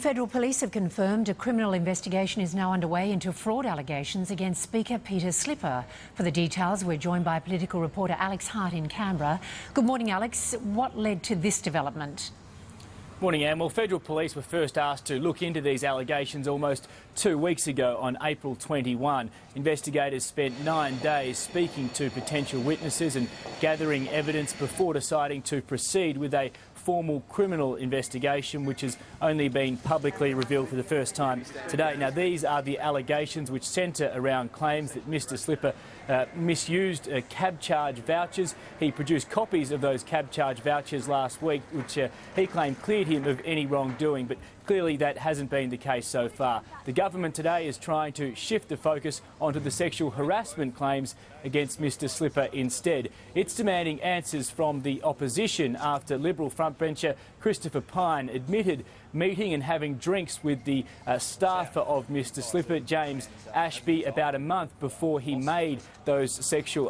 Federal Police have confirmed a criminal investigation is now underway into fraud allegations against Speaker Peter Slipper. For the details, we're joined by political reporter Alex Hart in Canberra. Good morning, Alex. What led to this development? Morning, Anne. Well, Federal Police were first asked to look into these allegations almost 2 weeks ago on April 21. Investigators spent 9 days speaking to potential witnesses and gathering evidence before deciding to proceed with a formal criminal investigation, which has only been publicly revealed for the first time today. Now, these are the allegations which centre around claims that Mr Slipper misused cab charge vouchers. He produced copies of those cab charge vouchers last week, which he claimed cleared him of any wrongdoing, but clearly that hasn't been the case so far. The government today is trying to shift the focus onto the sexual harassment claims against Mr Slipper instead. It's demanding answers from the opposition after Liberal frontbencher Christopher Pyne admitted meeting and having drinks with the staffer of Mr Slipper, James Ashby, about a month before he made those sexual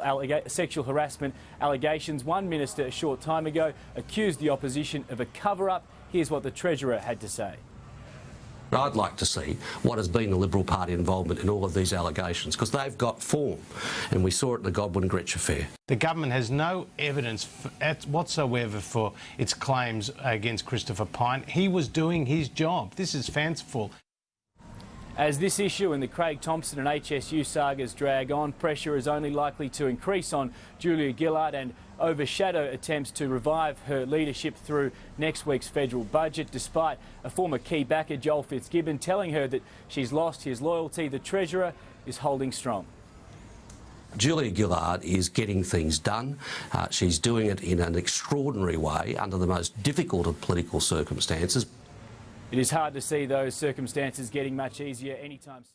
harassment allegations. One minister a short time ago accused the opposition of a cover-up. Here's what the Treasurer had to say. I'd like to see what has been the Liberal Party involvement in all of these allegations, because they've got form, and we saw it in the Godwin-Gretsch affair. The government has no evidence whatsoever for its claims against Christopher Pyne. He was doing his job. This is fanciful. As this issue and the Craig Thompson and HSU sagas drag on, pressure is only likely to increase on Julia Gillard and overshadow attempts to revive her leadership through next week's federal budget. Despite a former key backer, Joel Fitzgibbon, telling her that she's lost his loyalty, the Treasurer is holding strong. Julia Gillard is getting things done. She's doing it in an extraordinary way under the most difficult of political circumstances. It is hard to see those circumstances getting much easier anytime soon.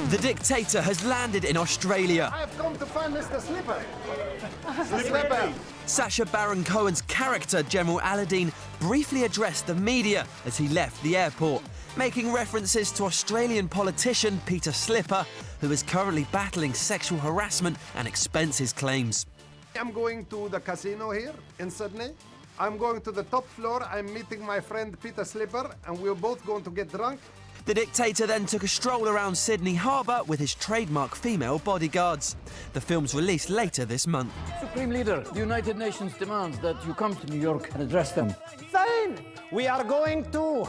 The dictator has landed in Australia. I have come to find Mr. Slipper. Slipper. Sacha Baron Cohen's character, General Aladdin, briefly addressed the media as he left the airport, making references to Australian politician Peter Slipper, who is currently battling sexual harassment and expenses claims. I'm going to the casino here in Sydney. I'm going to the top floor. I'm meeting my friend Peter Slipper, and we're both going to get drunk. The dictator then took a stroll around Sydney Harbour with his trademark female bodyguards. The film's released later this month. Supreme Leader, the United Nations demands that you come to New York and address them. Fine! We are going to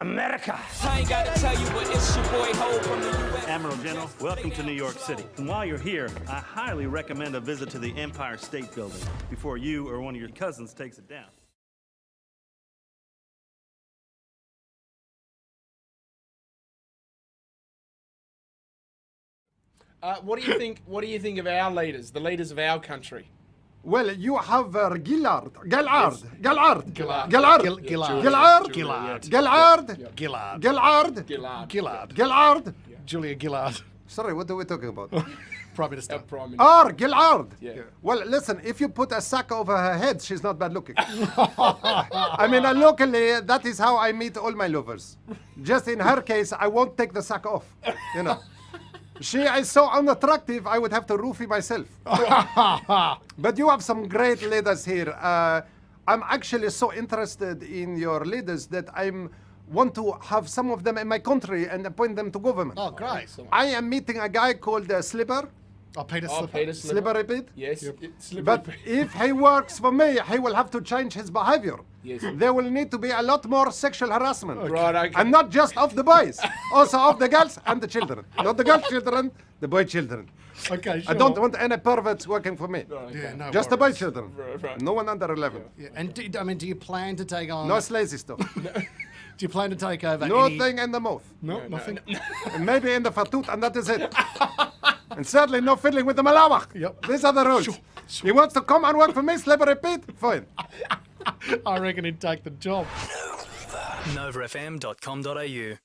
America. I ain't gotta tell you, but it's your boy Ho from the US. Admiral General, welcome to New York City. And while you're here, I highly recommend a visit to the Empire State Building before you or one of your cousins takes it down. What do you think? What do you think of our leaders, the leaders of our country? Well, you have Gillard, Julia Gillard. Sorry, what are we talking about? Prime Minister. Or Gillard. Yeah. Well, listen, if you put a sack over her head, she's not bad looking. I mean, locally, that is how I meet all my lovers. Just in her case, I won't take the sack off, you know. She is so unattractive, I would have to roofie myself. But you have some great leaders here. I'm actually so interested in your leaders that I want to have some of them in my country and appoint them to government. Oh, great. I am meeting a guy called Slipper. Oh, Peter Slipper. Peter Slipper repeat? Yes. Yep. But if he works for me, he will have to change his behavior. Yes. There will need to be a lot more sexual harassment. Okay. Right, okay. And not just of the boys, also of the girls and the children. Not the girl children, the boy children. Okay, sure. I don't want any perverts working for me. Right, okay. Yeah, no just the boy children. Right. No one under 11. Yeah. And do you plan to take on... No lazy stuff. Do you plan to take over Nothing in the mouth. No, nothing? And maybe in the fatut, and that is it. And certainly no fiddling with the malawak. Yep. These are the rules. Sure. He wants to come and work for me, Slipper repeat, fine. I reckon he'd take the job. NovaFM.com.au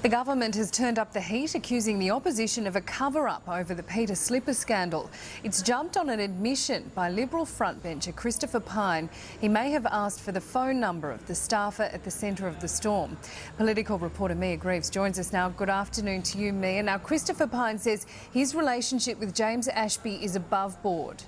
The government has turned up the heat, accusing the opposition of a cover-up over the Peter Slipper scandal. It's jumped on an admission by Liberal frontbencher Christopher Pyne. He may have asked for the phone number of the staffer at the centre of the storm. Political reporter Mia Greaves joins us now. Good afternoon to you, Mia. Now, Christopher Pyne says his relationship with James Ashby is above board.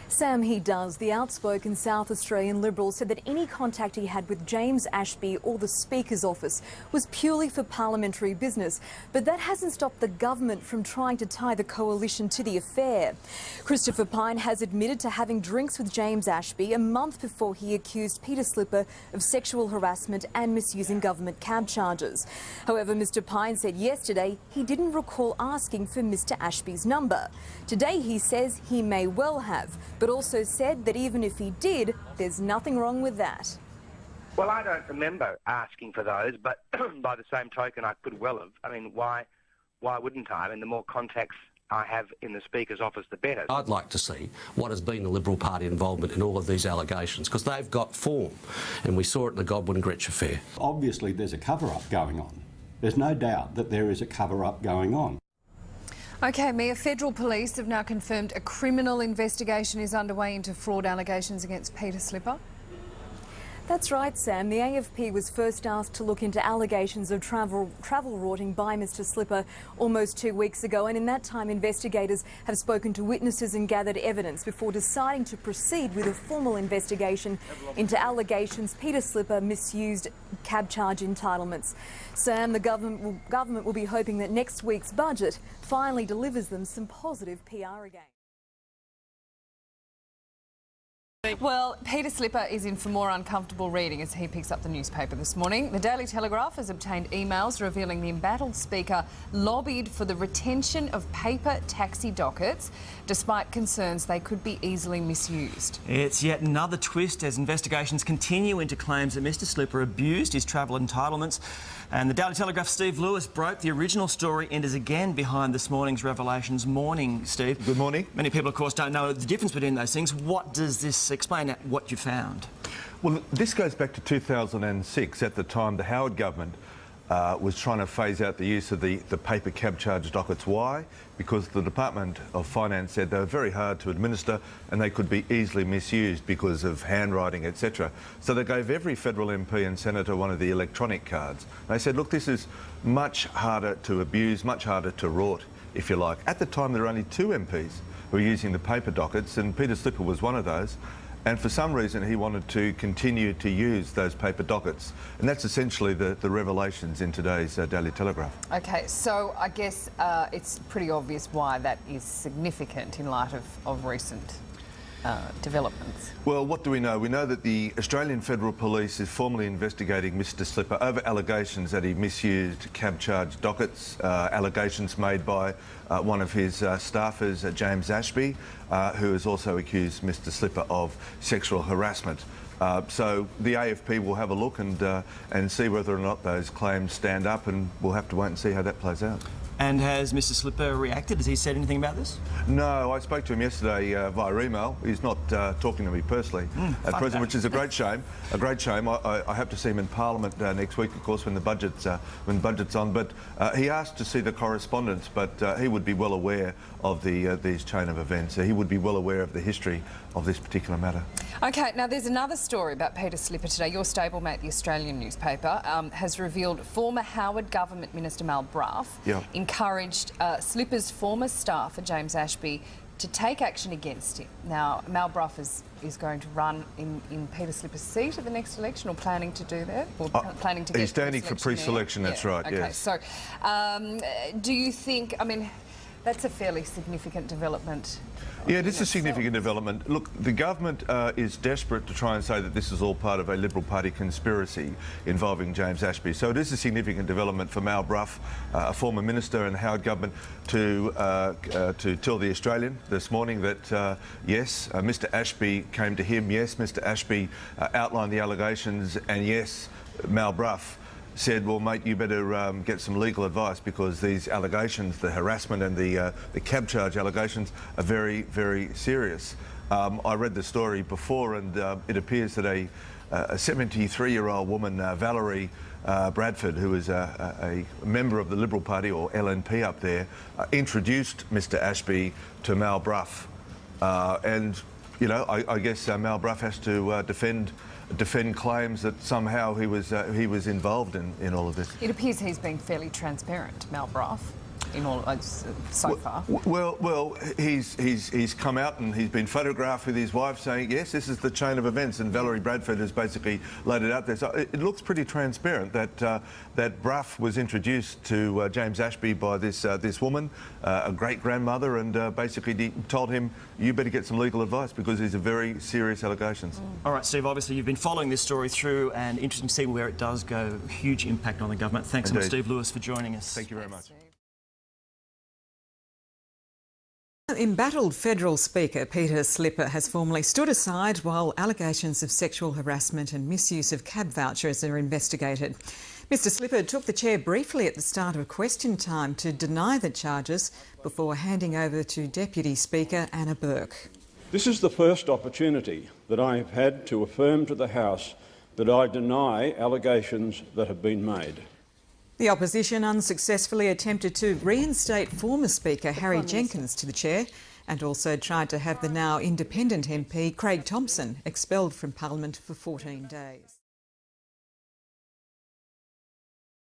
Sam, he does. The outspoken South Australian Liberal said that any contact he had with James Ashby or the Speaker's office was purely for parliamentary business. But that hasn't stopped the government from trying to tie the coalition to the affair. Christopher Pyne has admitted to having drinks with James Ashby a month before he accused Peter Slipper of sexual harassment and misusing government cab charges. However, Mr Pyne said yesterday he didn't recall asking for Mr Ashby's number. Today he says he may well have, but also said that even if he did, there's nothing wrong with that. Well, I don't remember asking for those, but by the same token, I could well have. I mean, why wouldn't I? I mean, the more contacts I have in the Speaker's office, the better. I'd like to see what has been the Liberal Party involvement in all of these allegations, because they've got form, and we saw it in the Godwin-Gretsch affair. Obviously, there's a cover-up going on. There's no doubt that there is a cover-up going on. OK, Mia, federal police have now confirmed a criminal investigation is underway into fraud allegations against Peter Slipper. That's right, Sam. The AFP was first asked to look into allegations of travel rorting by Mr Slipper almost 2 weeks ago, and in that time investigators have spoken to witnesses and gathered evidence before deciding to proceed with a formal investigation into allegations Peter Slipper misused cab charge entitlements. Sam, the government will be hoping that next week's budget finally delivers them some positive PR again. Well, Peter Slipper is in for more uncomfortable reading as he picks up the newspaper this morning. The Daily Telegraph has obtained emails revealing the embattled Speaker lobbied for the retention of paper taxi dockets, despite concerns they could be easily misused. It's yet another twist as investigations continue into claims that Mr Slipper abused his travel entitlements. And the Daily Telegraph's Steve Lewis broke the original story and is again behind this morning's revelations. Morning, Steve. Good morning. Many people, of course, don't know the difference between those things. What does this explain, what you found? Well, this goes back to 2006. At the time, the Howard government was trying to phase out the use of the paper cab charge dockets. Why? Because the Department of Finance said they were very hard to administer and they could be easily misused because of handwriting, etc. So they gave every federal MP and senator one of the electronic cards. They said, look, this is much harder to abuse, much harder to rort, if you like. At the time, there were only 2 MPs who were using the paper dockets, and Peter Slipper was one of those. And for some reason, he wanted to continue to use those paper dockets. And that's essentially the revelations in today's Daily Telegraph. OK, so I guess it's pretty obvious why that is significant in light of recent developments. Well, what do we know? We know that the Australian Federal Police is formally investigating Mr Slipper over allegations that he misused cab charge dockets, allegations made by one of his staffers, James Ashby, who has also accused Mr Slipper of sexual harassment. So the AFP will have a look and see whether or not those claims stand up, and we'll have to wait and see how that plays out. And has Mr Slipper reacted? Has he said anything about this? No, I spoke to him yesterday via email. He's not talking to me personally at present, which is a great shame. A great shame. I hope to see him in Parliament next week, of course, when the budget's on. But he asked to see the correspondence, but he would be well aware of these chain of events. He would be well aware of the history of this particular matter. OK, now there's another story about Peter Slipper today. Your stablemate, the Australian newspaper, has revealed former Howard Government Minister Mal Brough encouraged Slipper's former staffer, James Ashby, to take action against him. Now, Mal Brough is going to run in Peter Slipper's seat at the next election, or planning to do that? Or planning to get he's standing for pre-selection, that's right, okay, yes. So, do you think, I mean, that's a fairly significant development. Yeah, it is a significant development. Look, the government is desperate to try and say that this is all part of a Liberal Party conspiracy involving James Ashby. So it is a significant development for Mal Brough, a former minister in the Howard government, to tell the Australian this morning that, yes, Mr Ashby came to him, yes, Mr Ashby outlined the allegations, and yes, Mal Brough said, well, mate, you better get some legal advice, because these allegations, the harassment and the cab charge allegations, are very, very serious. I read the story before, and it appears that 73-year-old woman, Valerie Bradford, who is a member of the Liberal Party, or LNP up there, introduced Mr Ashby to Mal Brough. And, you know, I guess Mal Brough has to defend claims that somehow he was involved in all of this. It appears he's been fairly transparent, Mal Brough, in all so far. Well, he's come out and he's been photographed with his wife saying, yes, this is the chain of events, and Valerie Bradford has basically laid it out there. So it looks pretty transparent that Brough was introduced to James Ashby by this woman, a great-grandmother, and basically told him, you better get some legal advice because these are very serious allegations. All right, Steve, obviously you've been following this story through, and interesting to see where it does go. Huge impact on the government. Thanks so much, Steve Lewis, for joining us. Thank you very much. Embattled federal speaker Peter Slipper has formally stood aside while allegations of sexual harassment and misuse of cab vouchers are investigated. Mr Slipper took the chair briefly at the start of question time to deny the charges before handing over to Deputy Speaker Anna Burke. This is the first opportunity that I have had to affirm to the House that I deny allegations that have been made. The opposition unsuccessfully attempted to reinstate former Speaker Harry Jenkins to the chair and also tried to have the now independent MP Craig Thomson expelled from Parliament for 14 days.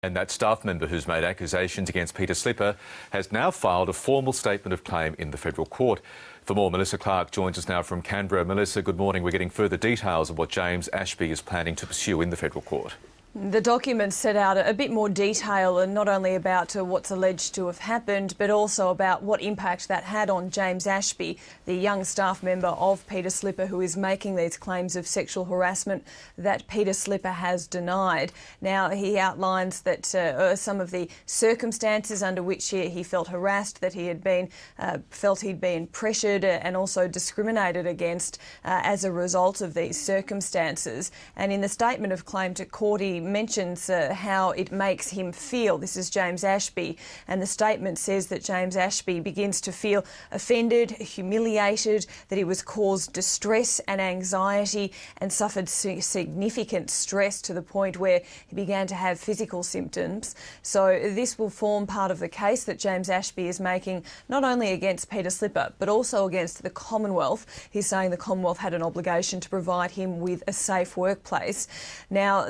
And that staff member who's made accusations against Peter Slipper has now filed a formal statement of claim in the federal court. For more, Melissa Clark joins us now from Canberra. Melissa, good morning. We're getting further details of what James Ashby is planning to pursue in the federal court. The documents set out a bit more detail, and not only about what's alleged to have happened, but also about what impact that had on James Ashby, the young staff member of Peter Slipper who is making these claims of sexual harassment that Peter Slipper has denied. Now, he outlines that some of the circumstances under which he felt harassed, that he had been felt he'd been pressured and also discriminated against as a result of these circumstances. And in the statement of claim to court, he mentions how it makes him feel. This is James Ashby, and the statement says that James Ashby begins to feel offended, humiliated, that he was caused distress and anxiety and suffered significant stress to the point where he began to have physical symptoms. So this will form part of the case that James Ashby is making, not only against Peter Slipper but also against the Commonwealth. He's saying the Commonwealth had an obligation to provide him with a safe workplace. Now,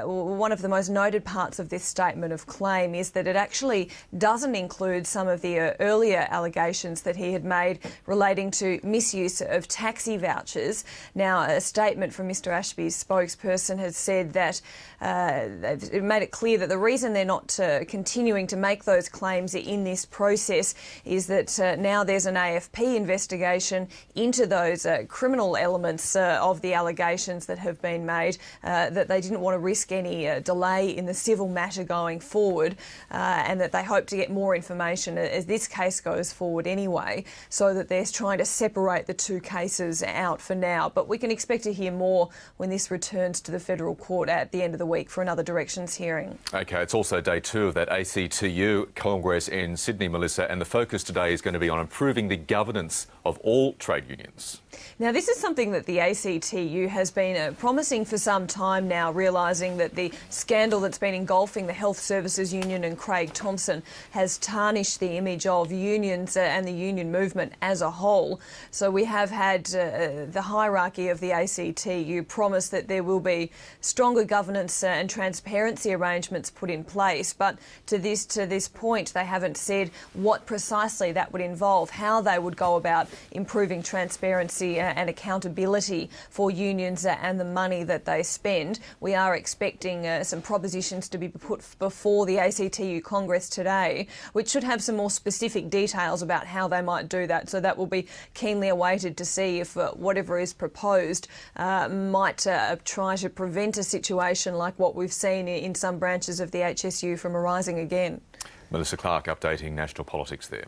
one of the most noted parts of this statement of claim is that it actually doesn't include some of the earlier allegations that he had made relating to misuse of taxi vouchers. Now, a statement from Mr Ashby's spokesperson has said that it made it clear that the reason they're not continuing to make those claims in this process is that now there's an AFP investigation into those criminal elements of the allegations that have been made, that they didn't want to risk any delay in the civil matter going forward, and that they hope to get more information as this case goes forward anyway, so that they're trying to separate the two cases out for now. But we can expect to hear more when this returns to the federal court at the end of the week for another directions hearing. OK, it's also day 2 of that ACTU Congress in Sydney, Melissa, and the focus today is going to be on improving the governance of all trade unions. Now, this is something that the ACTU has been promising for some time now, realising that the scandal that's been engulfing the Health Services Union and Craig Thomson has tarnished the image of unions and the union movement as a whole. So we have had the hierarchy of the ACTU promise that there will be stronger governance and transparency arrangements put in place. But to this point, they haven't said what precisely that would involve, how they would go about improving transparency and accountability for unions and the money that they spend. We are expecting some propositions to be put before the ACTU Congress today, which should have some more specific details about how they might do that. So that will be keenly awaited to see if whatever is proposed might try to prevent a situation like what we've seen in some branches of the HSU from arising again. Melissa Clark updating national politics there.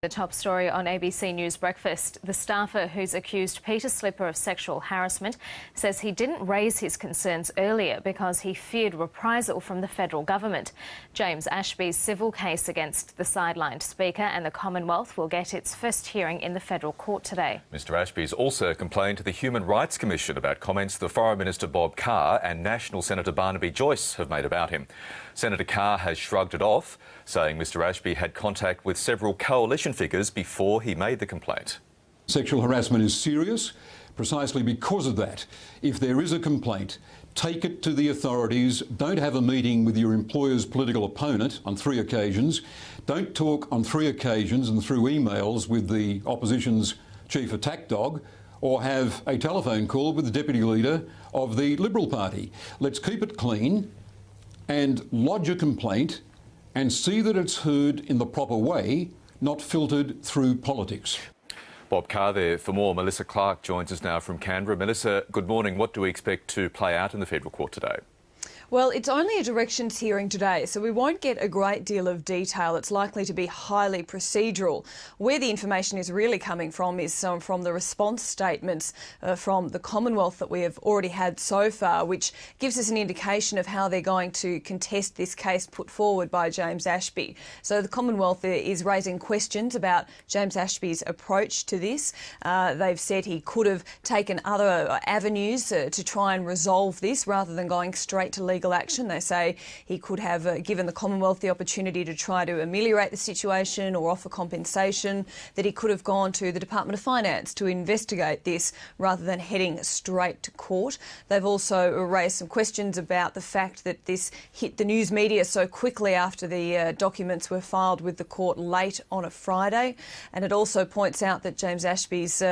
The top story on ABC News Breakfast. The staffer who's accused Peter Slipper of sexual harassment says he didn't raise his concerns earlier because he feared reprisal from the federal government. James Ashby's civil case against the sidelined Speaker and the Commonwealth will get its first hearing in the federal court today. Mr Ashby's also complained to the Human Rights Commission about comments the Foreign Minister Bob Carr and National Senator Barnaby Joyce have made about him. Senator Carr has shrugged it off, saying Mr Ashby had contact with several coalition figures before he made the complaint. Sexual harassment is serious precisely because of that. If there is a complaint, take it to the authorities. Don't have a meeting with your employer's political opponent on 3 occasions. Don't talk on 3 occasions and through emails with the opposition's chief attack dog, or have a telephone call with the deputy leader of the Liberal Party. Let's keep it clean and lodge a complaint and see that it's heard in the proper way, not filtered through politics. Bob Carr there for more. Melissa Clark joins us now from Canberra. Melissa, good morning. What do we expect to play out in the federal court today? Well, it's only a directions hearing today, so we won't get a great deal of detail. It's likely to be highly procedural. Where the information is really coming from is from the response statements from the Commonwealth that we have already had so far, which gives us an indication of how they're going to contest this case put forward by James Ashby. So the Commonwealth is raising questions about James Ashby's approach to this. They've said he could have taken other avenues to try and resolve this rather than going straight to legal action. They say he could have given the Commonwealth the opportunity to try to ameliorate the situation or offer compensation, that he could have gone to the Department of Finance to investigate this rather than heading straight to court. They've also raised some questions about the fact that this hit the news media so quickly after the documents were filed with the court late on a Friday. And it also points out that James Ashby's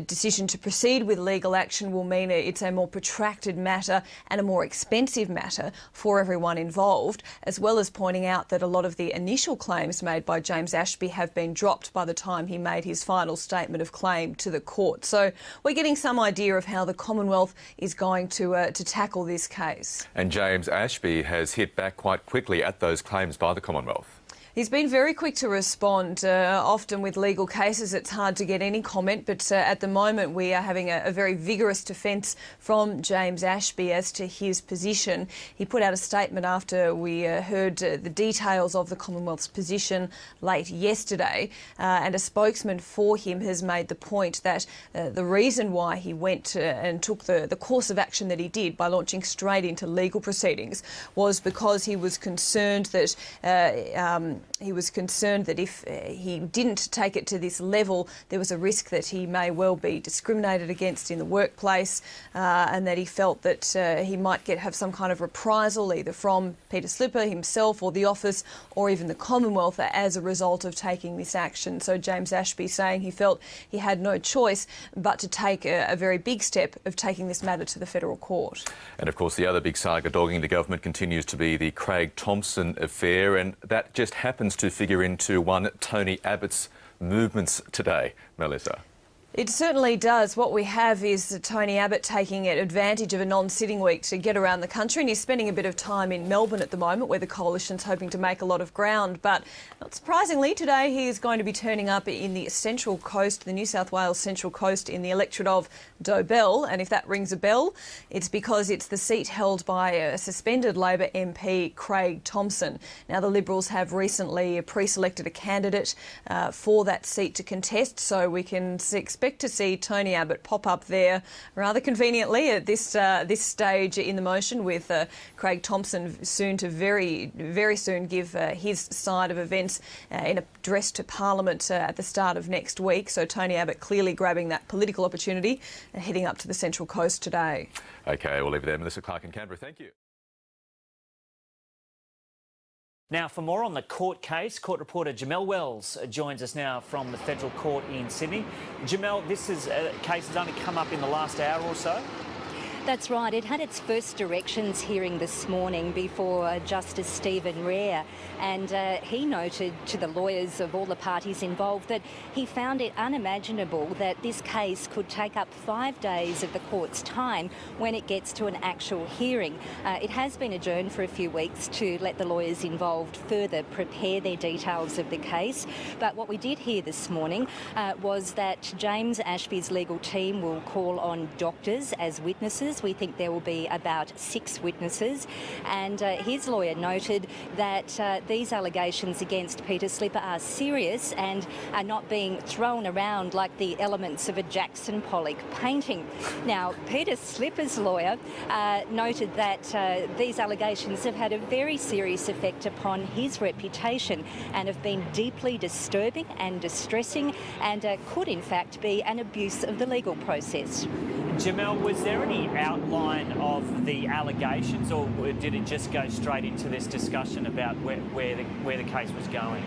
decision to proceed with legal action will mean it's a more protracted matter and a more expensive matter for everyone involved, as well as pointing out that a lot of the initial claims made by James Ashby have been dropped by the time he made his final statement of claim to the court. So we're getting some idea of how the Commonwealth is going to tackle this case. And James Ashby has hit back quite quickly at those claims by the Commonwealth. He's been very quick to respond. Often with legal cases it's hard to get any comment, but at the moment we are having a very vigorous defence from James Ashby as to his position. He put out a statement after we heard the details of the Commonwealth's position late yesterday, and a spokesman for him has made the point that the reason why he went and took the course of action that he did by launching straight into legal proceedings was because he was concerned that if he didn't take it to this level, there was a risk that he may well be discriminated against in the workplace, and that he felt that he might have some kind of reprisal either from Peter Slipper himself or the office or even the Commonwealth as a result of taking this action. So James Ashby saying he felt he had no choice but to take a very big step of taking this matter to the federal court. And of course the other big saga dogging the government continues to be the Craig Thomson affair, and that just happens to figure into one Tony Abbott's movements today. Melissa. It certainly does. What we have is Tony Abbott taking advantage of a non-sitting week to get around the country, and he's spending a bit of time in Melbourne at the moment where the coalition's hoping to make a lot of ground. But not surprisingly, today he is going to be turning up in the Central Coast, the New South Wales Central Coast, in the electorate of Dobell. And if that rings a bell, it's because it's the seat held by a suspended Labor MP, Craig Thomson. Now, the Liberals have recently pre-selected a candidate for that seat to contest, so we can expect to see Tony Abbott pop up there rather conveniently at this stage in the motion, with Craig Thomson soon to very soon give his side of events in an address to Parliament at the start of next week. So Tony Abbott clearly grabbing that political opportunity and heading up to the Central Coast today. OK, we'll leave it there. Melissa Clark in Canberra, thank you. Now, for more on the court case, court reporter Jamel Wells joins us now from the Federal Court in Sydney. Jamel, this is a case that's only come up in the last hour or so? That's right. It had its first directions hearing this morning before Justice Stephen Rare, and he noted to the lawyers of all the parties involved that he found it unimaginable that this case could take up 5 days of the court's time when it gets to an actual hearing. It has been adjourned for a few weeks to let the lawyers involved further prepare their details of the case. But what we did hear this morning was that James Ashby's legal team will call on doctors as witnesses. We think there will be about 6 witnesses, and his lawyer noted that these allegations against Peter Slipper are serious and are not being thrown around like the elements of a Jackson Pollock painting. Now, Peter Slipper's lawyer noted that these allegations have had a very serious effect upon his reputation and have been deeply disturbing and distressing, and could in fact be an abuse of the legal process. Jamel, was there any outline of the allegations, or did it just go straight into this discussion about where the case was going?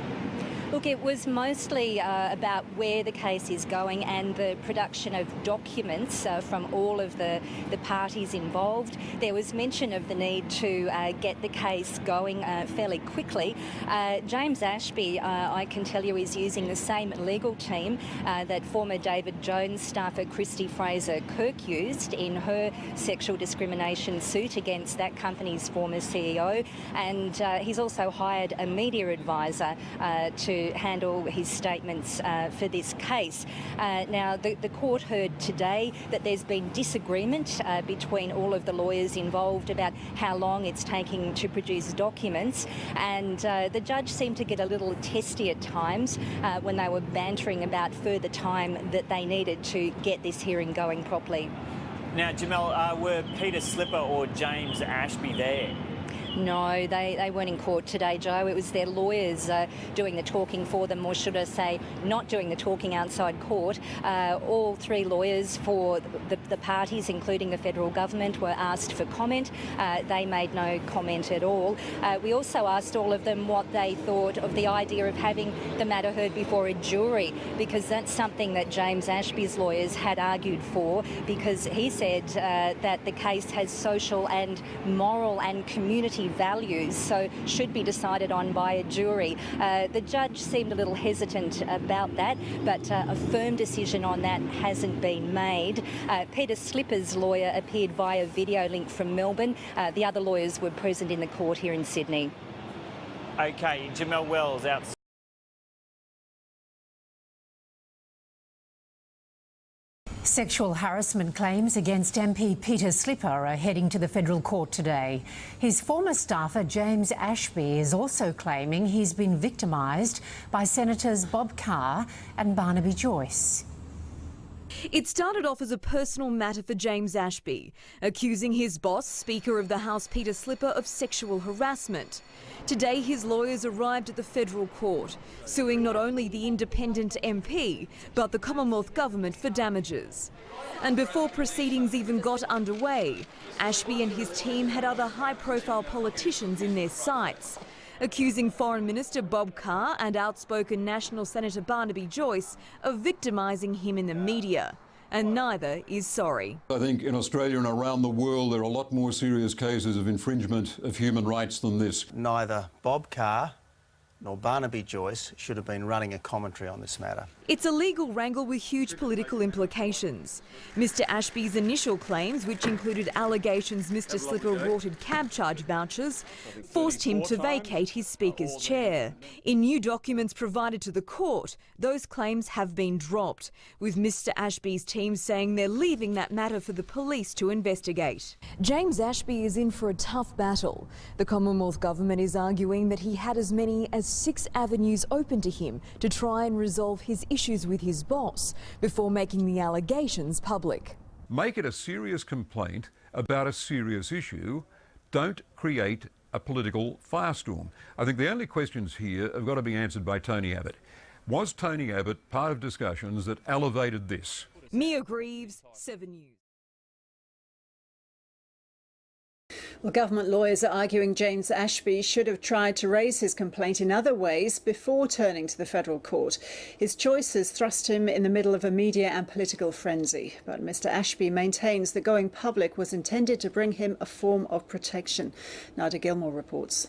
Look, it was mostly about where the case is going and the production of documents from all of the parties involved. There was mention of the need to get the case going fairly quickly. James Ashby, I can tell you, is using the same legal team that former David Jones staffer Christy Fraser-Kirk used in her sexual discrimination suit against that company's former CEO, and he's also hired a media advisor to handle his statements for this case. Now, the court heard today that there's been disagreement between all of the lawyers involved about how long it's taking to produce documents, and the judge seemed to get a little testy at times when they were bantering about further time that they needed to get this hearing going properly. Now, Jamel, were Peter Slipper or James Ashby there? No, they weren't in court today, Joe. It was their lawyers doing the talking for them, or should I say, not doing the talking outside court. All 3 lawyers for the parties, including the federal government, were asked for comment. They made no comment at all. We also asked all of them what they thought of the idea of having the matter heard before a jury, because that's something that James Ashby's lawyers had argued for, because he said that the case has social and moral and community values, so should be decided on by a jury. The judge seemed a little hesitant about that, but a firm decision on that hasn't been made. Peter Slipper's lawyer appeared via video link from Melbourne. The other lawyers were present in the court here in Sydney. OK, Jamel Wells out. Sexual harassment claims against MP Peter Slipper are heading to the federal court today. His former staffer James Ashby is also claiming he's been victimised by Senators Bob Carr and Barnaby Joyce. It started off as a personal matter for James Ashby, accusing his boss, Speaker of the House Peter Slipper, of sexual harassment. Today his lawyers arrived at the federal court, suing not only the independent MP but the Commonwealth Government for damages. And before proceedings even got underway, Ashby and his team had other high-profile politicians in their sights, accusing Foreign Minister Bob Carr and outspoken National Senator Barnaby Joyce of victimising him in the media. And neither is sorry. I think in Australia and around the world there are a lot more serious cases of infringement of human rights than this. Neither Bob Carr nor Barnaby Joyce should have been running a commentary on this matter. It's a legal wrangle with huge political implications. Mr Ashby's initial claims, which included allegations Mr Slipper rorted cab charge vouchers, forced him to vacate his Speaker's chair. In new documents provided to the court, those claims have been dropped, with Mr Ashby's team saying they're leaving that matter for the police to investigate. James Ashby is in for a tough battle. The Commonwealth Government is arguing that he had as many as 6 avenues open to him to try and resolve his issues with his boss before making the allegations public. Make it a serious complaint about a serious issue. Don't create a political firestorm. I think the only questions here have got to be answered by Tony Abbott. Was Tony Abbott part of discussions that elevated this? Mia Greaves, 7 News. Well, government lawyers are arguing James Ashby should have tried to raise his complaint in other ways before turning to the federal court. His choice has thrust him in the middle of a media and political frenzy. But Mr Ashby maintains that going public was intended to bring him a form of protection. Nadia Gilmore reports.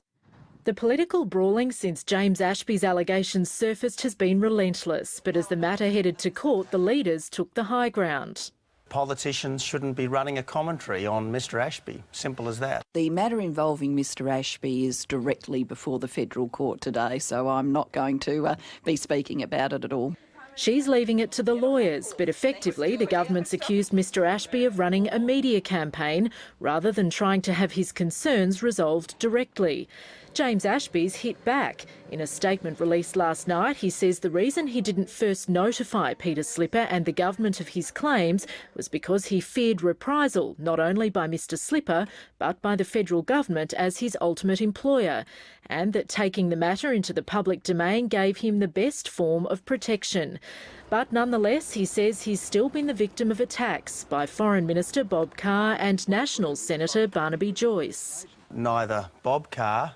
The political brawling since James Ashby's allegations surfaced has been relentless, but as the matter headed to court, the leaders took the high ground. Politicians shouldn't be running a commentary on Mr Ashby. Simple as that. The matter involving Mr Ashby is directly before the federal court today, so I'm not going to be speaking about it at all. She's leaving it to the lawyers, but effectively the government's accused Mr Ashby of running a media campaign rather than trying to have his concerns resolved directly. James Ashby's hit back. In a statement released last night, he says the reason he didn't first notify Peter Slipper and the government of his claims was because he feared reprisal, not only by Mr Slipper, but by the federal government as his ultimate employer, and that taking the matter into the public domain gave him the best form of protection. But nonetheless, he says he's still been the victim of attacks by Foreign Minister Bob Carr and National Senator Barnaby Joyce. Neither Bob Carr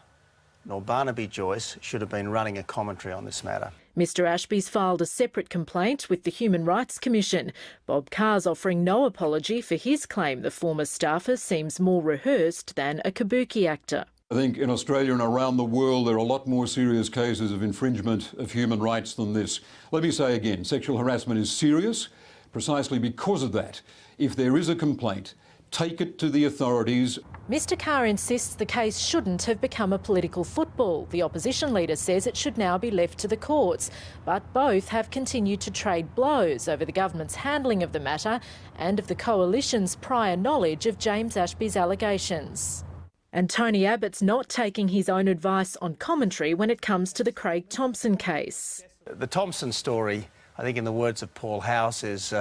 nor Barnaby Joyce should have been running a commentary on this matter. Mr Ashby's filed a separate complaint with the Human Rights Commission. Bob Carr's offering no apology for his claim the former staffer seems more rehearsed than a kabuki actor. I think in Australia and around the world there are a lot more serious cases of infringement of human rights than this. Let me say again, sexual harassment is serious precisely because of that. If there is a complaint, take it to the authorities. Mr Carr insists the case shouldn't have become a political football. The opposition leader says it should now be left to the courts. But both have continued to trade blows over the government's handling of the matter and of the coalition's prior knowledge of James Ashby's allegations. And Tony Abbott's not taking his own advice on commentary when it comes to the Craig Thompson case. The Thompson story, I think in the words of Paul House, is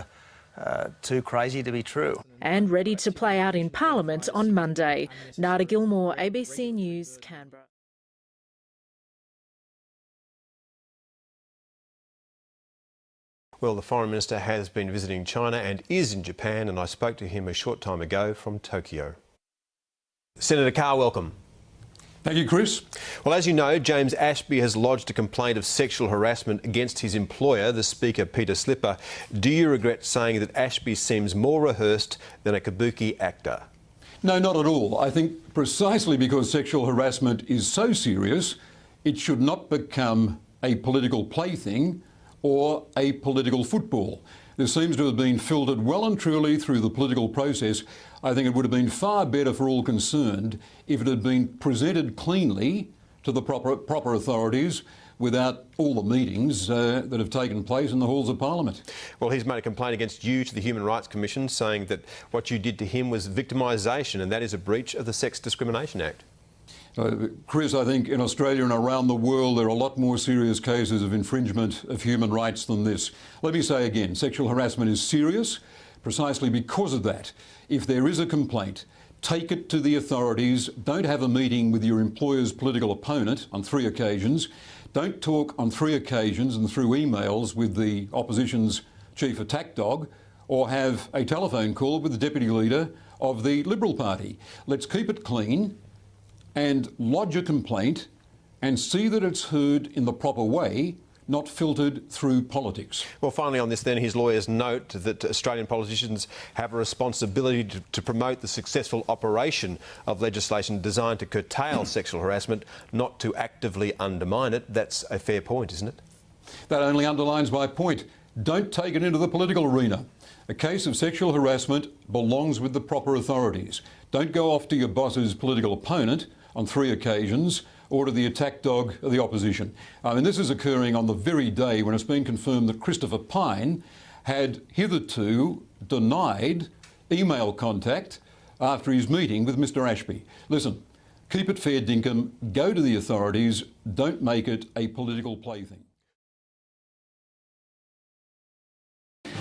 too crazy to be true. And ready to play out in Parliament on Monday. Nadia Gilmore, ABC News, Canberra. Well, the Foreign Minister has been visiting China and is in Japan, and I spoke to him a short time ago from Tokyo. Senator Carr, welcome. Thank you, Chris. Well, as you know, James Ashby has lodged a complaint of sexual harassment against his employer, the Speaker, Peter Slipper. Do you regret saying that Ashby seems more rehearsed than a kabuki actor? No, not at all. I think precisely because sexual harassment is so serious, it should not become a political plaything or a political football. This seems to have been filtered well and truly through the political process. I think it would have been far better for all concerned if it had been presented cleanly to the proper authorities without all the meetings that have taken place in the halls of Parliament. Well, he's made a complaint against you to the Human Rights Commission, saying that what you did to him was victimisation, and that is a breach of the Sex Discrimination Act. Chris, I think in Australia and around the world there are a lot more serious cases of infringement of human rights than this. Let me say again, sexual harassment is serious precisely because of that. If there is a complaint, take it to the authorities. Don't have a meeting with your employer's political opponent on 3 occasions. Don't talk on 3 occasions and through emails with the opposition's chief attack dog, or have a telephone call with the deputy leader of the Liberal Party. Let's keep it clean and lodge a complaint and see that it's heard in the proper way, not filtered through politics. Well, finally on this then, his lawyers note that Australian politicians have a responsibility to promote the successful operation of legislation designed to curtail sexual harassment, not to actively undermine it. That's a fair point, isn't it? That only underlines my point. Don't take it into the political arena. A case of sexual harassment belongs with the proper authorities. Don't go off to your boss's political opponent on 3 occasions, or to the attack dog of the opposition. I mean, this is occurring on the very day when it's been confirmed that Christopher Pyne had hitherto denied email contact after his meeting with Mr Ashby. Listen, keep it fair dinkum, go to the authorities, don't make it a political plaything.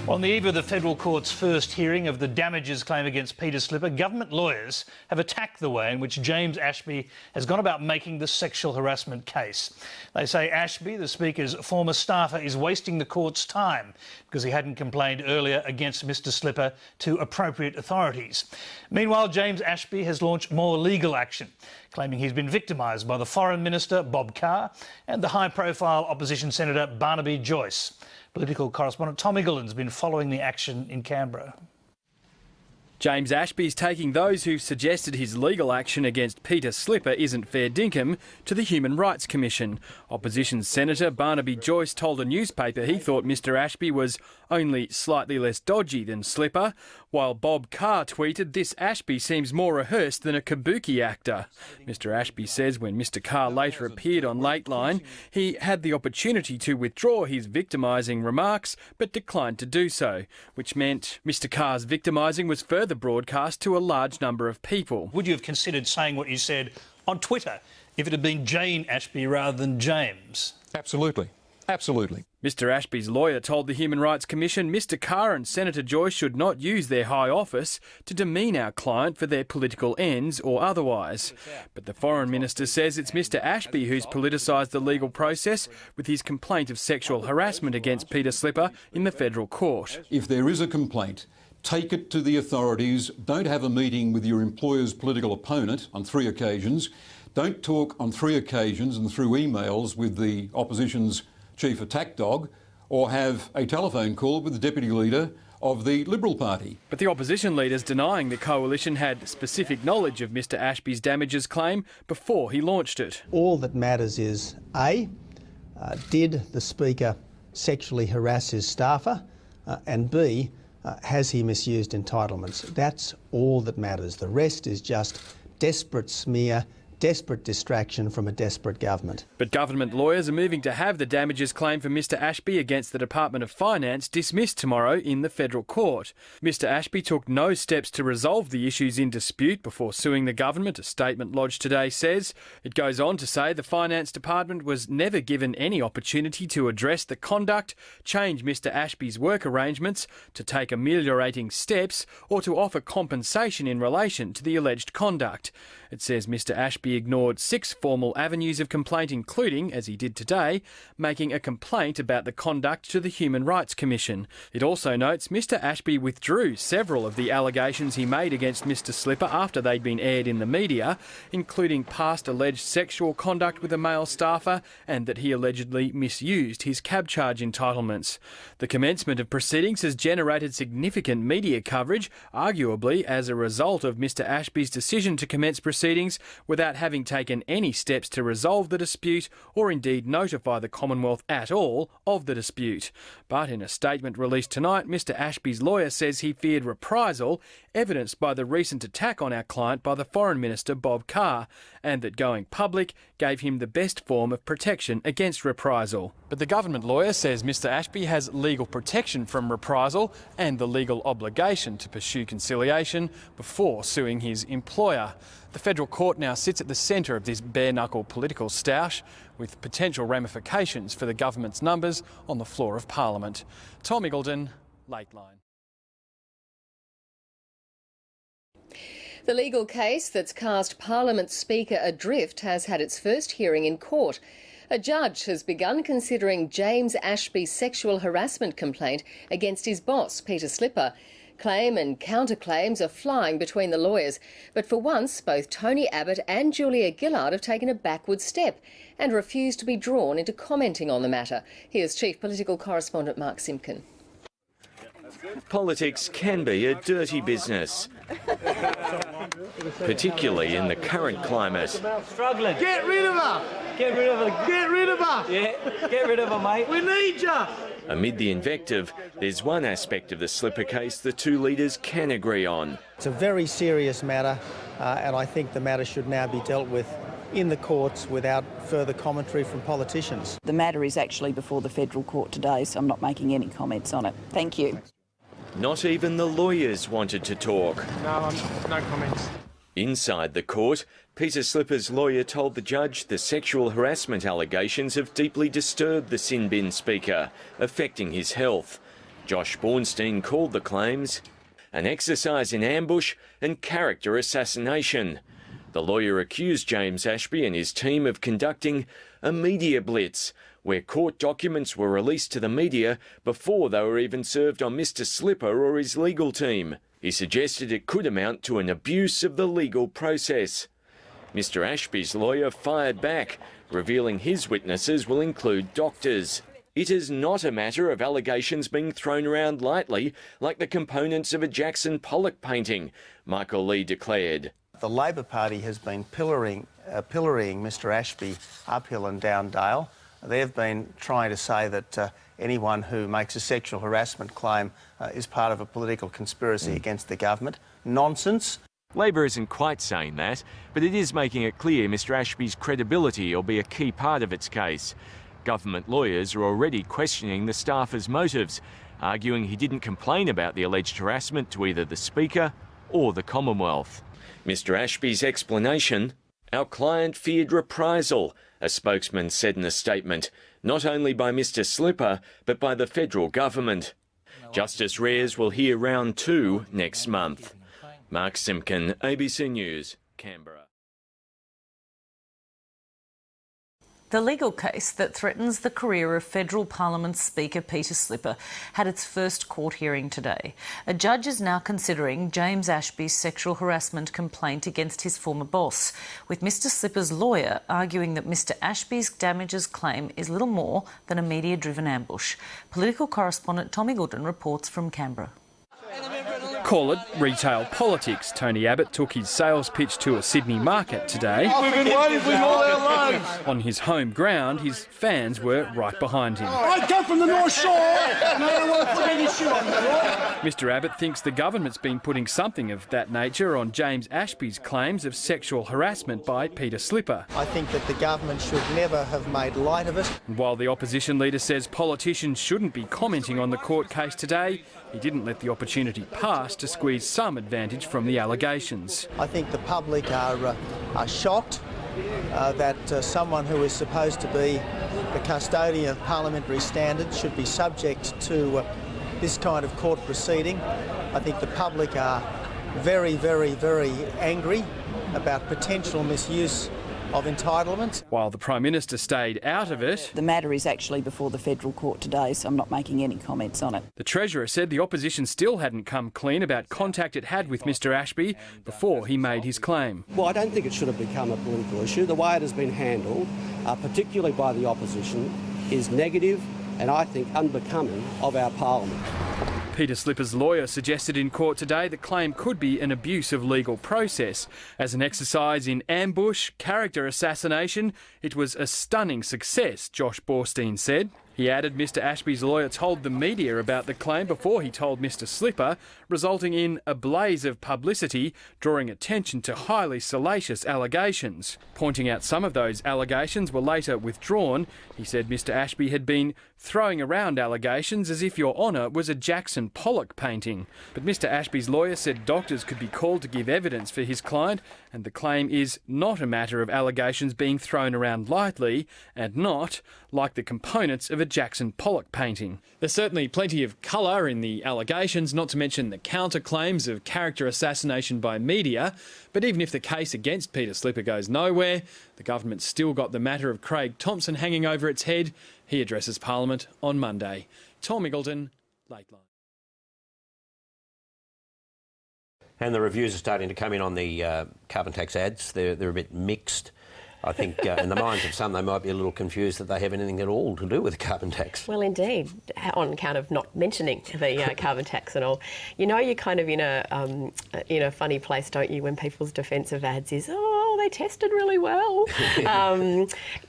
On the eve of the federal court's first hearing of the damages claim against Peter Slipper, government lawyers have attacked the way in which James Ashby has gone about making the sexual harassment case. They say Ashby, the Speaker's former staffer, is wasting the court's time because he hadn't complained earlier against Mr Slipper to appropriate authorities. Meanwhile, James Ashby has launched more legal action, claiming he's been victimised by the Foreign Minister, Bob Carr, and the high-profile opposition Senator Barnaby Joyce. Political correspondent Tom Eagleton's been following the action in Canberra. James Ashby is taking those who've suggested his legal action against Peter Slipper isn't fair dinkum to the Human Rights Commission. Opposition Senator Barnaby Joyce told a newspaper he thought Mr Ashby was only slightly less dodgy than Slipper, while Bob Carr tweeted this Ashby seems more rehearsed than a kabuki actor. Mr Ashby says when Mr Carr later appeared on Lateline, he had the opportunity to withdraw his victimising remarks but declined to do so, which meant Mr Carr's victimising was further broadcast to a large number of people. Would you have considered saying what you said on Twitter if it had been Jane Ashby rather than James? Absolutely. Absolutely. Mr Ashby's lawyer told the Human Rights Commission Mr Carr and Senator Joyce should not use their high office to demean our client for their political ends or otherwise. But the Foreign Minister says it's Mr Ashby who's politicised the legal process with his complaint of sexual harassment against Peter Slipper in the federal court. If there is a complaint, take it to the authorities. Don't have a meeting with your employer's political opponent on 3 occasions. Don't talk on 3 occasions and through emails with the opposition's chief attack dog, or have a telephone call with the deputy leader of the Liberal Party. But the opposition leader's denying the coalition had specific knowledge of Mr Ashby's damages claim before he launched it. All that matters is A, did the Speaker sexually harass his staffer, and B, has he misused entitlements? That's all that matters. The rest is just desperate smear, desperate distraction from a desperate government. But government lawyers are moving to have the damages claim for Mr Ashby against the Department of Finance dismissed tomorrow in the federal court. Mr Ashby took no steps to resolve the issues in dispute before suing the government, a statement lodged today says. It goes on to say the Finance Department was never given any opportunity to address the conduct, change Mr Ashby's work arrangements, to take ameliorating steps or to offer compensation in relation to the alleged conduct. It says Mr Ashby ignored 6 formal avenues of complaint, including, as he did today, making a complaint about the conduct to the Human Rights Commission. It also notes Mr Ashby withdrew several of the allegations he made against Mr Slipper after they'd been aired in the media, including past alleged sexual conduct with a male staffer and that he allegedly misused his cab charge entitlements. The commencement of proceedings has generated significant media coverage, arguably as a result of Mr Ashby's decision to commence proceedings without having taken any steps to resolve the dispute or indeed notify the Commonwealth at all of the dispute. But in a statement released tonight, Mr Ashby's lawyer says he feared reprisal, evidenced by the recent attack on our client by the Foreign Minister Bob Carr, and that going public gave him the best form of protection against reprisal. But the government lawyer says Mr Ashby has legal protection from reprisal and the legal obligation to pursue conciliation before suing his employer. The federal court now sits at the centre of this bare-knuckle political stoush, with potential ramifications for the government's numbers on the floor of Parliament. Tom Eagleton, Lateline. The legal case that's cast Parliament Speaker adrift has had its first hearing in court. A judge has begun considering James Ashby's sexual harassment complaint against his boss, Peter Slipper. Claim and counterclaims are flying between the lawyers, but for once both Tony Abbott and Julia Gillard have taken a backward step and refused to be drawn into commenting on the matter. Here's Chief Political Correspondent Mark Simpkin. Politics can be a dirty business, particularly in the current climate. Struggling. Get rid of her! Get rid of her! Get rid of her! Yeah, get rid of her, mate. We need you! Amid the invective, there's one aspect of the Slipper case the two leaders can agree on. It's a very serious matter, and I think the matter should now be dealt with in the courts without further commentary from politicians. The matter is actually before the federal court today, so I'm not making any comments on it. Thank you. Not even the lawyers wanted to talk. No comments. Inside the court, Peter Slipper's lawyer told the judge the sexual harassment allegations have deeply disturbed the sin bin speaker, affecting his health. Josh Bornstein called the claims an exercise in ambush and character assassination. The lawyer accused James Ashby and his team of conducting a media blitz, where court documents were released to the media before they were even served on Mr Slipper or his legal team. He suggested it could amount to an abuse of the legal process. Mr Ashby's lawyer fired back, revealing his witnesses will include doctors. It is not a matter of allegations being thrown around lightly, like the components of a Jackson Pollock painting, Michael Lee declared. The Labor Party has been pillorying Mr Ashby uphill and down Dale. They've been trying to say that anyone who makes a sexual harassment claim is part of a political conspiracy against the government. Nonsense. Labor isn't quite saying that, but it is making it clear Mr Ashby's credibility will be a key part of its case. Government lawyers are already questioning the staffer's motives, arguing he didn't complain about the alleged harassment to either the Speaker or the Commonwealth. Mr Ashby's explanation: our client feared reprisal, a spokesman said in a statement, not only by Mr Slipper, but by the federal government. Justice Rares will hear round 2 next month. Mark Simpkin, ABC News, Canberra. The legal case that threatens the career of Federal Parliament Speaker Peter Slipper had its first court hearing today. A judge is now considering James Ashby's sexual harassment complaint against his former boss, with Mr Slipper's lawyer arguing that Mr Ashby's damages claim is little more than a media-driven ambush. Political correspondent Tom Eagleton reports from Canberra. Call it retail politics. Tony Abbott took his sales pitch to a Sydney market today. We've been waiting for all our lives. On his home ground, his fans were right behind him. I come from the North Shore. Mr Abbott thinks the government's been putting something of that nature on James Ashby's claims of sexual harassment by Peter Slipper. I think that the government should never have made light of it. While the opposition leader says politicians shouldn't be commenting on the court case today, he didn't let the opportunity pass to squeeze some advantage from the allegations. I think the public are shocked that someone who is supposed to be the custodian of parliamentary standards should be subject to this kind of court proceeding. I think the public are very, very, very angry about potential misuse of entitlements. While the Prime Minister stayed out of it, The matter is actually before the federal court today, so I'm not making any comments on it. the Treasurer said the opposition still hadn't come clean about contact it had with Mr Ashby before he made his claim. Well, I don't think it should have become a political issue. The way it has been handled, particularly by the opposition, is negative and I think unbecoming of our parliament. Peter Slipper's lawyer suggested in court today the claim could be an abuse of legal process. As an exercise in ambush, character assassination, it was a stunning success, Josh Bornstein said. He added Mr Ashby's lawyer told the media about the claim before he told Mr Slipper, resulting in a blaze of publicity, drawing attention to highly salacious allegations. Pointing out some of those allegations were later withdrawn, he said Mr Ashby had been throwing around allegations as if Your Honour was a Jackson Pollock painting. But Mr Ashby's lawyer said doctors could be called to give evidence for his client, and the claim is not a matter of allegations being thrown around lightly, and not like the components of a Jackson Pollock painting. There's certainly plenty of colour in the allegations, not to mention the counterclaims of character assassination by media. But even if the case against Peter Slipper goes nowhere, the government's still got the matter of Craig Thompson hanging over its head. He addresses Parliament on Monday. Tom Eagleton, Lateline. And the reviews are starting to come in on the carbon tax ads. They're a bit mixed. I think in the minds of some, they might be a little confused that they have anything at all to do with the carbon tax. Well, indeed, on account of not mentioning the carbon tax and all. You know, you're kind of in a funny place, don't you, when people's defence of ads is, oh, they tested really well.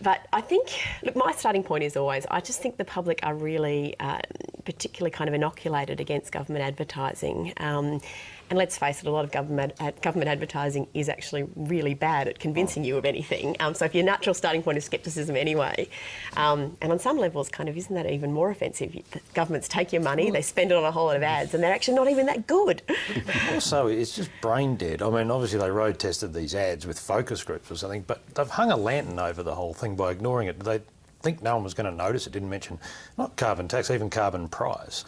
But I think, look, my starting point is always, I just think the public are really particularly kind of inoculated against government advertising. And let's face it, a lot of government advertising is actually really bad at convincing you of anything. So if your natural starting point is scepticism anyway, and on some levels, kind of, isn't that even more offensive? Governments take your money, they spend it on a whole lot of ads, and they're actually not even that good. Also, it's just brain dead. I mean, obviously they road tested these ads with focus groups or something, but they've hung a lantern over the whole thing by ignoring it. think no one was going to notice. It didn't mention, not carbon tax, even carbon price.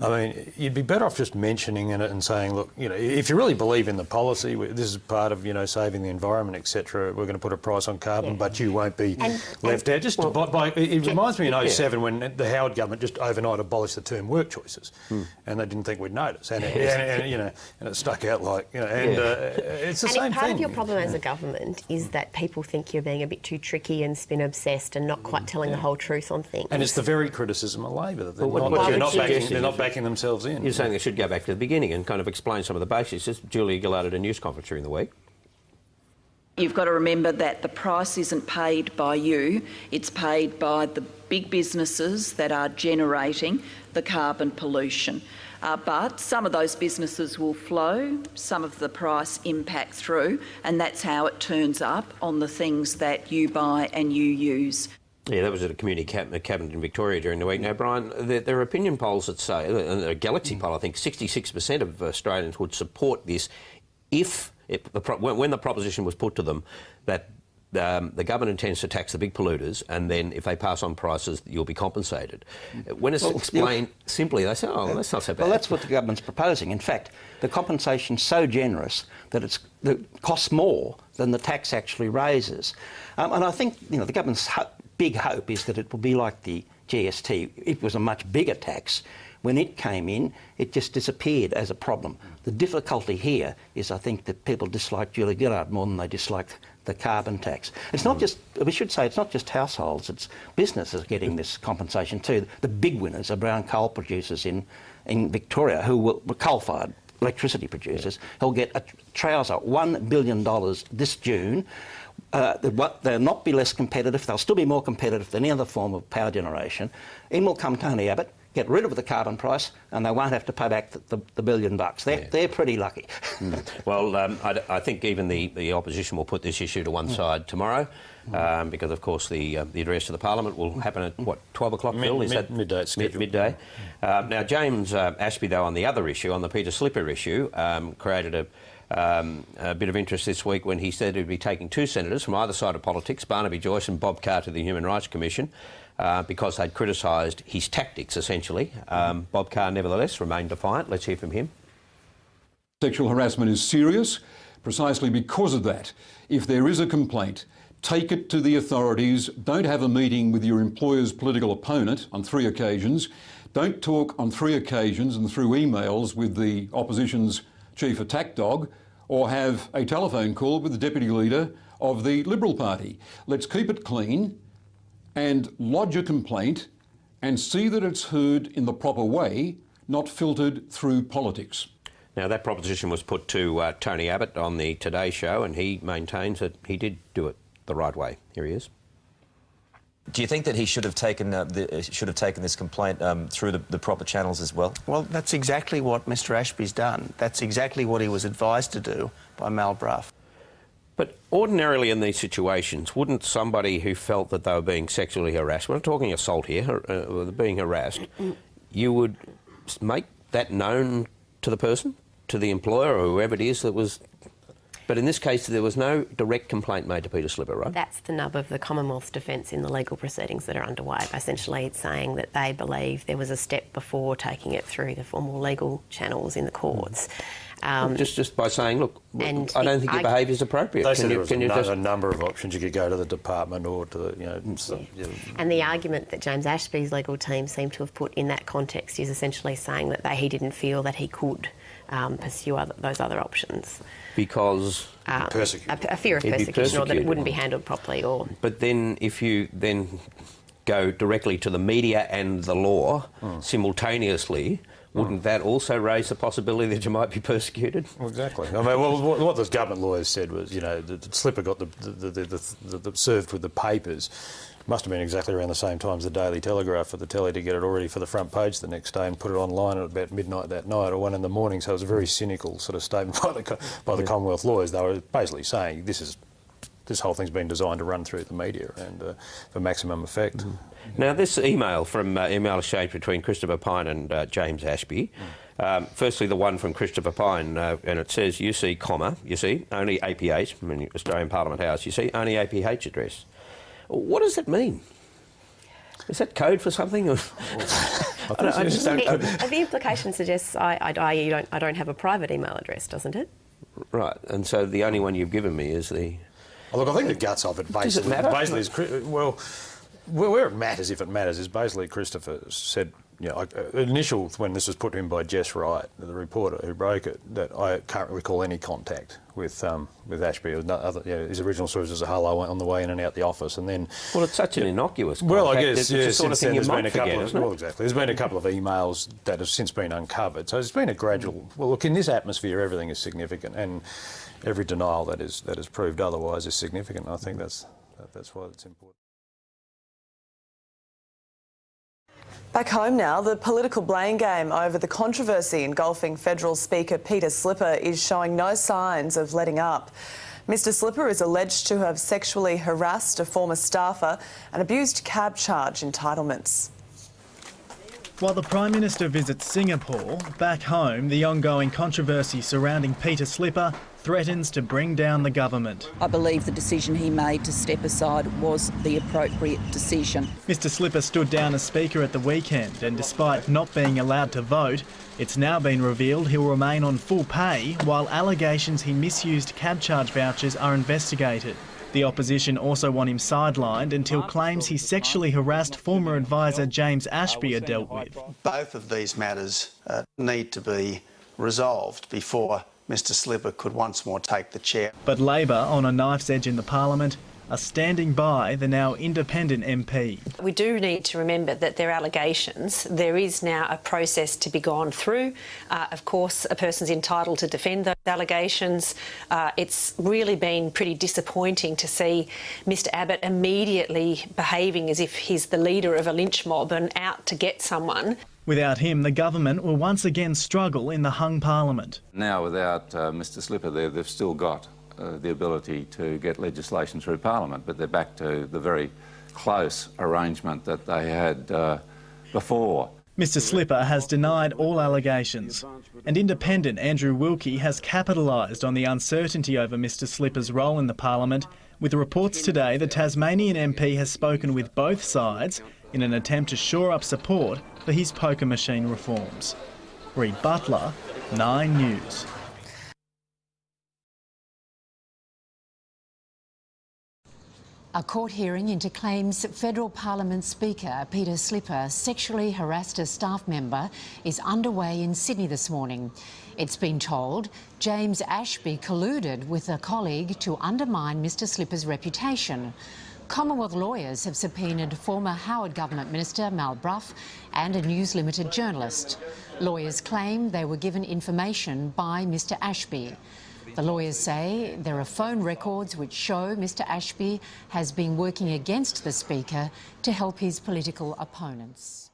I mean, you'd be better off just mentioning it and saying, look, you know, if you really believe in the policy, this is part of, you know, saving the environment, etc., we're going to put a price on carbon, but you won't be left out. Just it reminds me in 07 when the Howard government just overnight abolished the term work choices, and they didn't think we'd notice, and you know, and it stuck out like, you know, and it's the same thing. Part of your problem as a government is that people think you're being a bit too tricky and spin obsessed and not quite telling the whole truth on things. And it's the very criticism of Labor that they're not backing themselves in. You're saying they should go back to the beginning and kind of explain some of the basics. Just Julia Gillard at a news conference during the week. You've got to remember that the price isn't paid by you, it's paid by the big businesses that are generating the carbon pollution. But some of those businesses will flow, some of the price impact through, and that's how it turns up on the things that you buy and you use. Yeah, that was at a community cabinet in Victoria during the week. Now, Brian, there are opinion polls that say, a Galaxy poll, I think 66% of Australians would support this if, when the proposition was put to them that the government intends to tax the big polluters, and then if they pass on prices, you'll be compensated. When it's explained simply, they say, oh, that's not so bad. Well, that's what the government's proposing. In fact, the compensation's so generous that it costs more than the tax actually raises. And I think, you know, the government's big hope is that it will be like the GST. It was a much bigger tax. When it came in, it just disappeared as a problem. The difficulty here is, I think, that people dislike Julia Gillard more than they dislike the carbon tax. It's not just, we should say, it's not just households, it's businesses getting this compensation too. The big winners are brown coal producers in Victoria, who were coal-fired electricity producers, who'll get a trouser, $1 billion this June. They'll not be less competitive, they'll still be more competitive than any other form of power generation. In will come Tony Abbott, get rid of the carbon price, and they won't have to pay back the $1 billion. They're pretty lucky. Well, I think even the opposition will put this issue to one side tomorrow, because, of course, the address to the Parliament will happen at, what, 12 o'clock, Phil? Is that midday? Midday. Now, James Ashby, though, on the other issue, on the Peter Slipper issue, created a bit of interest this week when he said he'd be taking two senators from either side of politics, Barnaby Joyce and Bob Carr, to the Human Rights Commission, because they'd criticised his tactics, essentially. Bob Carr, nevertheless, remained defiant. Let's hear from him. Sexual harassment is serious. Precisely because of that, if there is a complaint, take it to the authorities. Don't have a meeting with your employer's political opponent on 3 occasions. Don't talk on 3 occasions and through emails with the opposition's chief attack dog, or have a telephone call with the deputy leader of the Liberal Party. Let's keep it clean and lodge a complaint and see that it's heard in the proper way, not filtered through politics. Now, that proposition was put to Tony Abbott on the Today Show, and he maintains that he did do it the right way. Here he is. Do you think that he should have taken this complaint through the proper channels as well? Well, that's exactly what Mr Ashby's done. That's exactly what he was advised to do by Mal Brough. But ordinarily in these situations, wouldn't somebody who felt that they were being sexually harassed, we're not talking assault here, being harassed, you would make that known to the person, to the employer or whoever it is that was... But in this case, there was no direct complaint made to Peter Slipper, right? That's the nub of the Commonwealth's defence in the legal proceedings that are underway. Essentially, it's saying that they believe there was a step before taking it through the formal legal channels in the courts. Just by saying, look, I don't think your behaviour is appropriate. They said there was a number of options. You could go to the department or to the, you know... And the argument that James Ashby's legal team seemed to have put in that context is essentially saying that he didn't feel that he could pursue those other options. Because? Persecution. A fear of persecution, or that it wouldn't be handled properly. Or. But then if you then go directly to the media and the law simultaneously, wouldn't that also raise the possibility that you might be persecuted? Well, exactly. I mean, well, what the government lawyers said was, you know, the Slipper got the served with the papers. Must have been exactly around the same time as the Daily Telegraph for the telly to get it already for the front page the next day and put it online at about midnight that night or 1 in the morning. So it was a very cynical sort of statement by the Commonwealth lawyers. They were basically saying this whole thing's been designed to run through the media and for maximum effect. Now, this email from email exchange between Christopher Pyne and James Ashby. Firstly, the one from Christopher Pyne, and it says, you see, only APH, I mean, Australian Parliament House, you see, only APH address. What does it mean? Is that code for something? Or? The implication suggests I don't have a private email address, doesn't it? Right, and so the only one you've given me is the... Oh, look, I think the guts of it Does it matter? basically is... Well, where it matters, if it matters, is basically Christopher said, you know, initial, when this was put to him by Jess Wright, the reporter who broke it, that I can't recall any contact with Ashby. His original source was a hello on the way in and out the office, and then... Well, it's such an innocuous contact. Well, I guess, it's the sort of thing you might forget, isn't it? Well, exactly. There's been a couple of emails that have since been uncovered, so it's been a gradual... Well, look, in this atmosphere, everything is significant, and every denial that is proved otherwise is significant. I think that's why it's important. Back home now, the political blame game over the controversy engulfing Federal Speaker Peter Slipper is showing no signs of letting up. Mr Slipper is alleged to have sexually harassed a former staffer and abused cab charge entitlements. While the Prime Minister visits Singapore, back home the ongoing controversy surrounding Peter Slipper threatens to bring down the government. I believe the decision he made to step aside was the appropriate decision. Mr Slipper stood down as Speaker at the weekend, and despite not being allowed to vote, it's now been revealed he'll remain on full pay while allegations he misused cab charge vouchers are investigated. The opposition also want him sidelined until claims he sexually harassed former advisor James Ashby are dealt with. Both of these matters need to be resolved before Mr Slipper could once more take the chair. But Labor, on a knife's edge in the Parliament, are standing by the now independent MP. We do need to remember that they're allegations. There is now a process to be gone through. Of course, a person's entitled to defend those allegations. It's really been pretty disappointing to see Mr Abbott immediately behaving as if he's the leader of a lynch mob and out to get someone. Without him, the government will once again struggle in the hung Parliament. Now, without Mr Slipper there, they've still got the ability to get legislation through Parliament, but they're back to the very close arrangement that they had before. Mr Slipper has denied all allegations, and independent Andrew Wilkie has capitalised on the uncertainty over Mr Slipper's role in the Parliament, with reports today the Tasmanian MP has spoken with both sides in an attempt to shore up support for his poker machine reforms. Reid Butler, 9 News. A court hearing into claims Federal Parliament Speaker Peter Slipper sexually harassed a staff member is underway in Sydney this morning. It's been told James Ashby colluded with a colleague to undermine Mr Slipper's reputation. Commonwealth lawyers have subpoenaed former Howard Government Minister Mal Brough and a News Limited journalist. Lawyers claim they were given information by Mr Ashby. The lawyers say there are phone records which show Mr Ashby has been working against the Speaker to help his political opponents.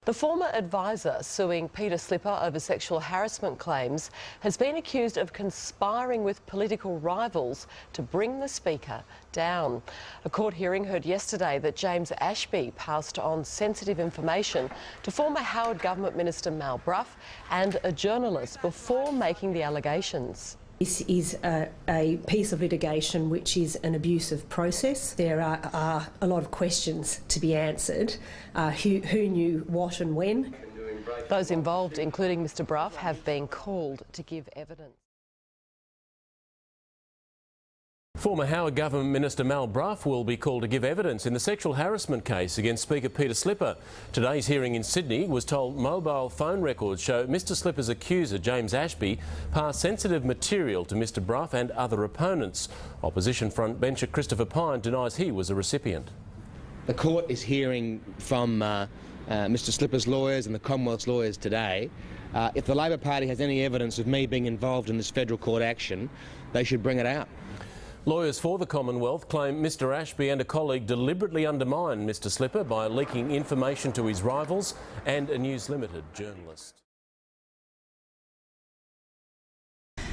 The former advisor suing Peter Slipper over sexual harassment claims has been accused of conspiring with political rivals to bring the Speaker down. A court hearing heard yesterday that James Ashby passed on sensitive information to former Howard Government Minister Mal Brough and a journalist before making the allegations. This is a piece of litigation which is an abusive process. There are a lot of questions to be answered. Who knew what and when? Those involved, including Mr Brough, have been called to give evidence. Former Howard Government Minister Mal Brough will be called to give evidence in the sexual harassment case against Speaker Peter Slipper. Today's hearing in Sydney was told mobile phone records show Mr Slipper's accuser, James Ashby, passed sensitive material to Mr Brough and other opponents. Opposition frontbencher Christopher Pyne denies he was a recipient. The court is hearing from Mr Slipper's lawyers and the Commonwealth's lawyers today. If the Labor Party has any evidence of me being involved in this federal court action, they should bring it out. Lawyers for the Commonwealth claim Mr Ashby and a colleague deliberately undermined Mr Slipper by leaking information to his rivals and a News Limited journalist.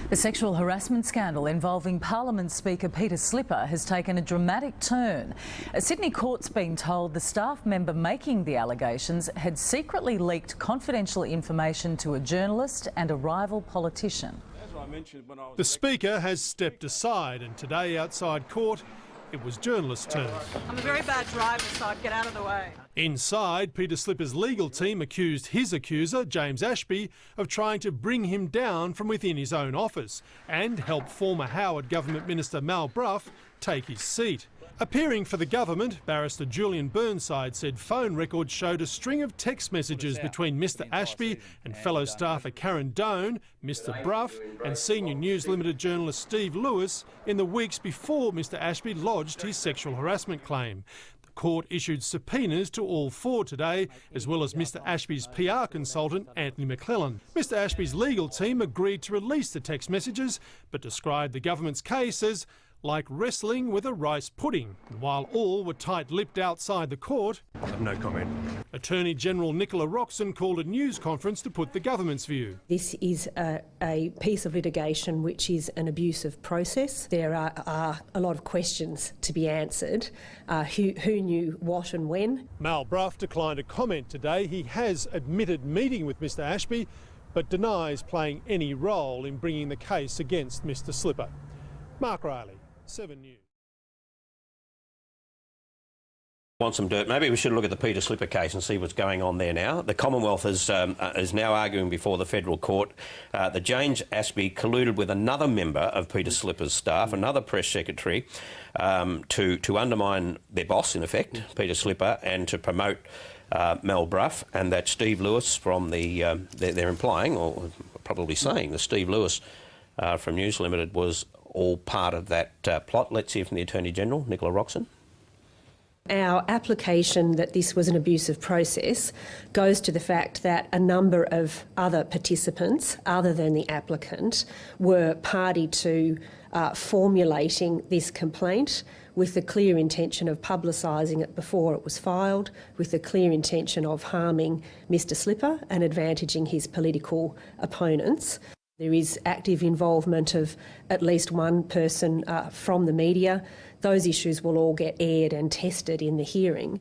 The sexual harassment scandal involving Parliament Speaker Peter Slipper has taken a dramatic turn. A Sydney court's been told the staff member making the allegations had secretly leaked confidential information to a journalist and a rival politician. The Speaker has stepped aside, and today outside court it was journalists' turn. I'm a very bad driver, so I'd get out of the way. Inside, Peter Slipper's legal team accused his accuser, James Ashy, of trying to bring him down from within his own office and help former Howard Government Minister Mal Brough take his seat. Appearing for the government, barrister Julian Burnside said phone records showed a string of text messages between Mr Ashby and fellow staffer Karen Doan, Mr Brough and Senior News Limited journalist Steve Lewis in the weeks before Mr Ashby lodged his sexual harassment claim. The court issued subpoenas to all four today, as well as Mr Ashby's PR consultant Anthony McClellan. Mr Ashby's legal team agreed to release the text messages, but described the government's case as like wrestling with a rice pudding. And while all were tight-lipped outside the court, No comment. Attorney General Nicola Roxon called a news conference to put the government's view. This is a piece of litigation which is an abusive process. There are a lot of questions to be answered. Who knew what and when? Mal Brough declined a comment today. He has admitted meeting with Mr Ashby, but denies playing any role in bringing the case against Mr Slipper. Mark Riley, 7 News. Want some dirt? Maybe we should look at the Peter Slipper case and see what's going on there now. The Commonwealth is now arguing before the federal court that James Ashy colluded with another member of Peter Slipper's staff, another press secretary, to undermine their boss, in effect, Peter Slipper, and to promote Mal Brough, and that Steve Lewis from the... they're implying, or probably saying, that Steve Lewis from News Limited was all part of that plot. Let's hear from the Attorney-General, Nicola Roxon. Our application that this was an abusive process goes to the fact that a number of other participants, other than the applicant, were party to formulating this complaint with the clear intention of publicising it before it was filed, with the clear intention of harming Mr Slipper and advantaging his political opponents. There is active involvement of at least one person from the media. Those issues will all get aired and tested in the hearing.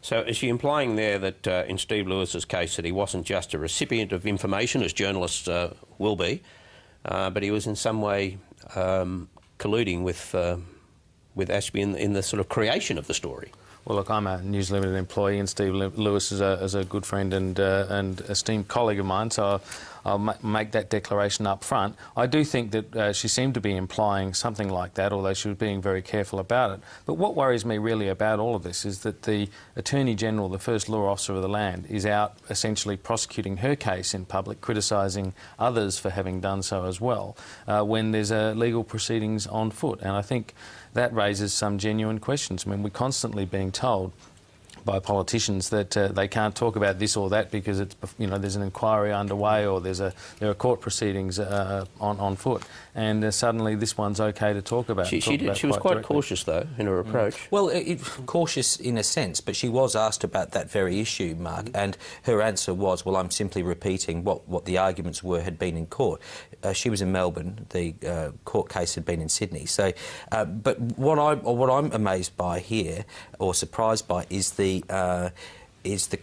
So is she implying there that in Steve Lewis's case that he wasn't just a recipient of information, as journalists will be, but he was in some way colluding with Ashby in the sort of creation of the story? Well, look, I'm a News Limited employee, and Steve Lewis is a good friend and esteemed colleague of mine, so I'll make that declaration up front. I do think that she seemed to be implying something like that, although she was being very careful about it. But what worries me really about all of this is that the Attorney-General, the first law officer of the land, is out essentially prosecuting her case in public, criticising others for having done so as well, when there's legal proceedings on foot. And I think that raises some genuine questions. I mean, we're constantly being told by politicians that they can't talk about this or that because it's, you know, there's an inquiry underway or there are court proceedings on foot, and suddenly this one's okay to talk about. She was quite cautious though in her approach. Well, cautious in a sense, but she was asked about that very issue, Mark, and her answer was, "Well, I'm simply repeating what the arguments had been in court." She was in Melbourne. The court case had been in Sydney. So, but what I'm amazed by here, or surprised by, is the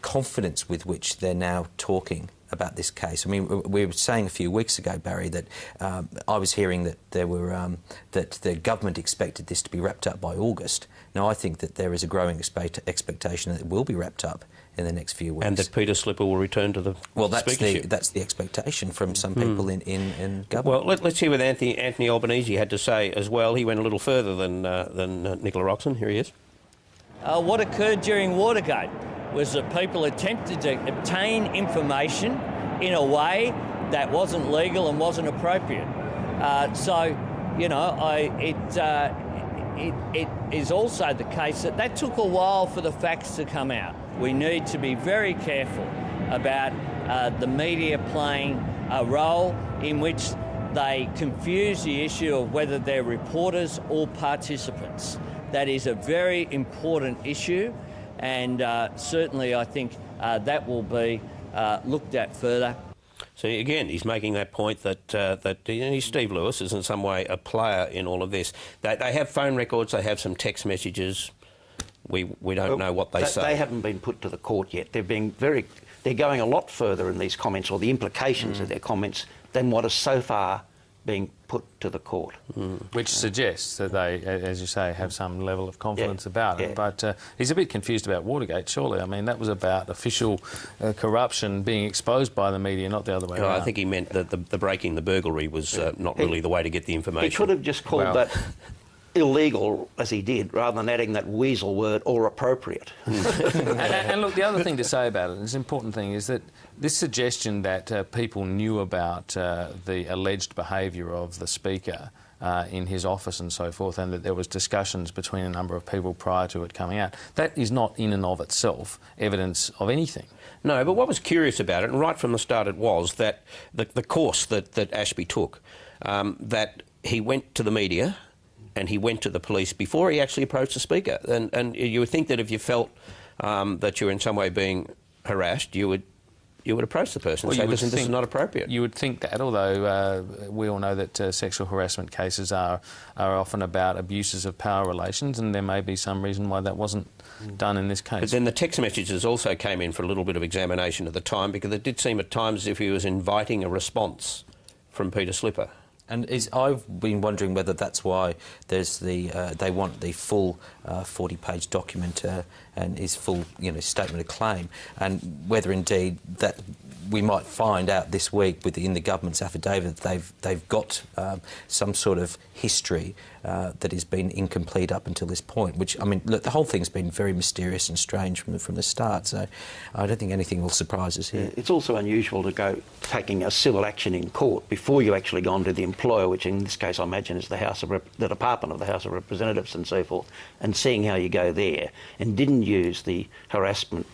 confidence with which they're now talking about this case. I mean, we were saying a few weeks ago, Barry, that I was hearing that that the government expected this to be wrapped up by August. Now, I think that there is a growing expectation that it will be wrapped up in the next few weeks. And that Peter Slipper will return to the speakership. That's the expectation from some people in government. Well, let's hear what Anthony Albanese had to say as well. He went a little further than Nicola Roxon. Here he is. What occurred during Watergate was that people attempted to obtain information in a way that wasn't legal and wasn't appropriate. So, you know, it is also the case that took a while for the facts to come out. We need to be very careful about the media playing a role in which they confuse the issue of whether they're reporters or participants. That is a very important issue, and certainly I think that will be looked at further. So again, he's making that point that Steve Lewis is in some way a player in all of this. They have phone records, they have some text messages. We don't know what they say. They haven't been put to the court yet. They're going a lot further in these comments, or the implications of their comments, than what has so far being put to the court. Which suggests that they, as you say, have some level of confidence about it. But he's a bit confused about Watergate, surely. I mean, that was about official corruption being exposed by the media, not the other way around. I think he meant that the breaking the burglary was not really the way to get the information. He could have just called that illegal, as he did, rather than adding that weasel word, or appropriate. And look, the other thing to say about it, this important thing, is that this suggestion that people knew about the alleged behaviour of the Speaker in his office and so forth, and that there was discussions between a number of people prior to it coming out, that is not in and of itself evidence of anything. No, but what was curious about it, and right from the start it was, that the course that Ashby took, that he went to the media and he went to the police before he actually approached the Speaker. And you would think that if you felt that you were in some way being harassed, you would approach the person and say, listen, this is not appropriate. You would think that, although we all know that sexual harassment cases are often about abuses of power relations, and there may be some reason why that wasn't done in this case. But then the text messages also came in for a little bit of examination at the time, because it did seem at times as if he was inviting a response from Peter Slipper. And I've been wondering whether that's why there's they want the full 40-page document and his full statement of claim, and whether indeed that we might find out this week in the government's affidavit that they've got some sort of history that has been incomplete up until this point. Which, I mean, look, the whole thing's been very mysterious and strange from the start. So I don't think anything will surprise us here. It's also unusual to go taking a civil action in court before you actually go on to the employer, which in this case I imagine is the Department of the House of Representatives and so forth, and seeing how you go there, and didn't use the harassment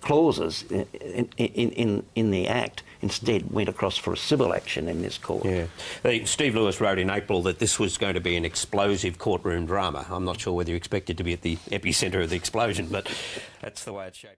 clauses in the Act, instead went across for a civil action in this court. Yeah. Steve Lewis wrote in April that this was going to be an explosive courtroom drama. I'm not sure whether you expected to be at the epicentre of the explosion, but that's the way it's shaped.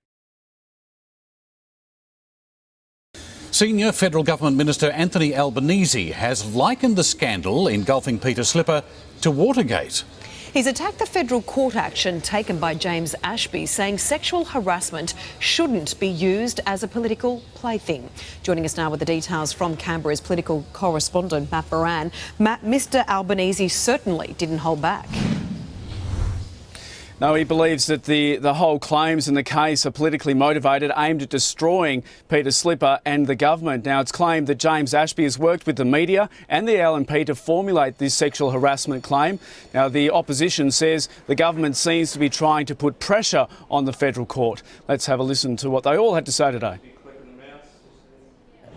Senior Federal Government Minister Anthony Albanese has likened the scandal engulfing Peter Slipper to Watergate. He's attacked the federal court action taken by James Ashby, saying sexual harassment shouldn't be used as a political plaything. Joining us now with the details from Canberra is political correspondent Matt Moran. Matt, Mr Albanese certainly didn't hold back. No, he believes that the whole claims in the case are politically motivated, aimed at destroying Peter Slipper and the government. Now, it's claimed that James Ashy has worked with the media and the LNP to formulate this sexual harassment claim. Now, the opposition says the government seems to be trying to put pressure on the federal court. Let's have a listen to what they all had to say today.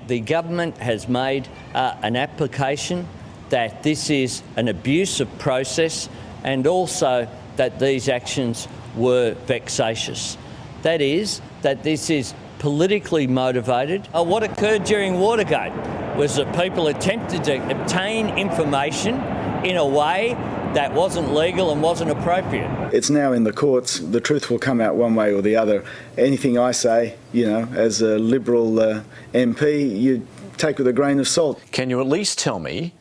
The government has made an application that this is an abusive process, and also that these actions were vexatious. That is, that this is politically motivated. What occurred during Watergate was that people attempted to obtain information in a way that wasn't legal and wasn't appropriate. It's now in the courts. The truth will come out one way or the other. Anything I say, as a Liberal MP, you take with a grain of salt. Can you at least tell me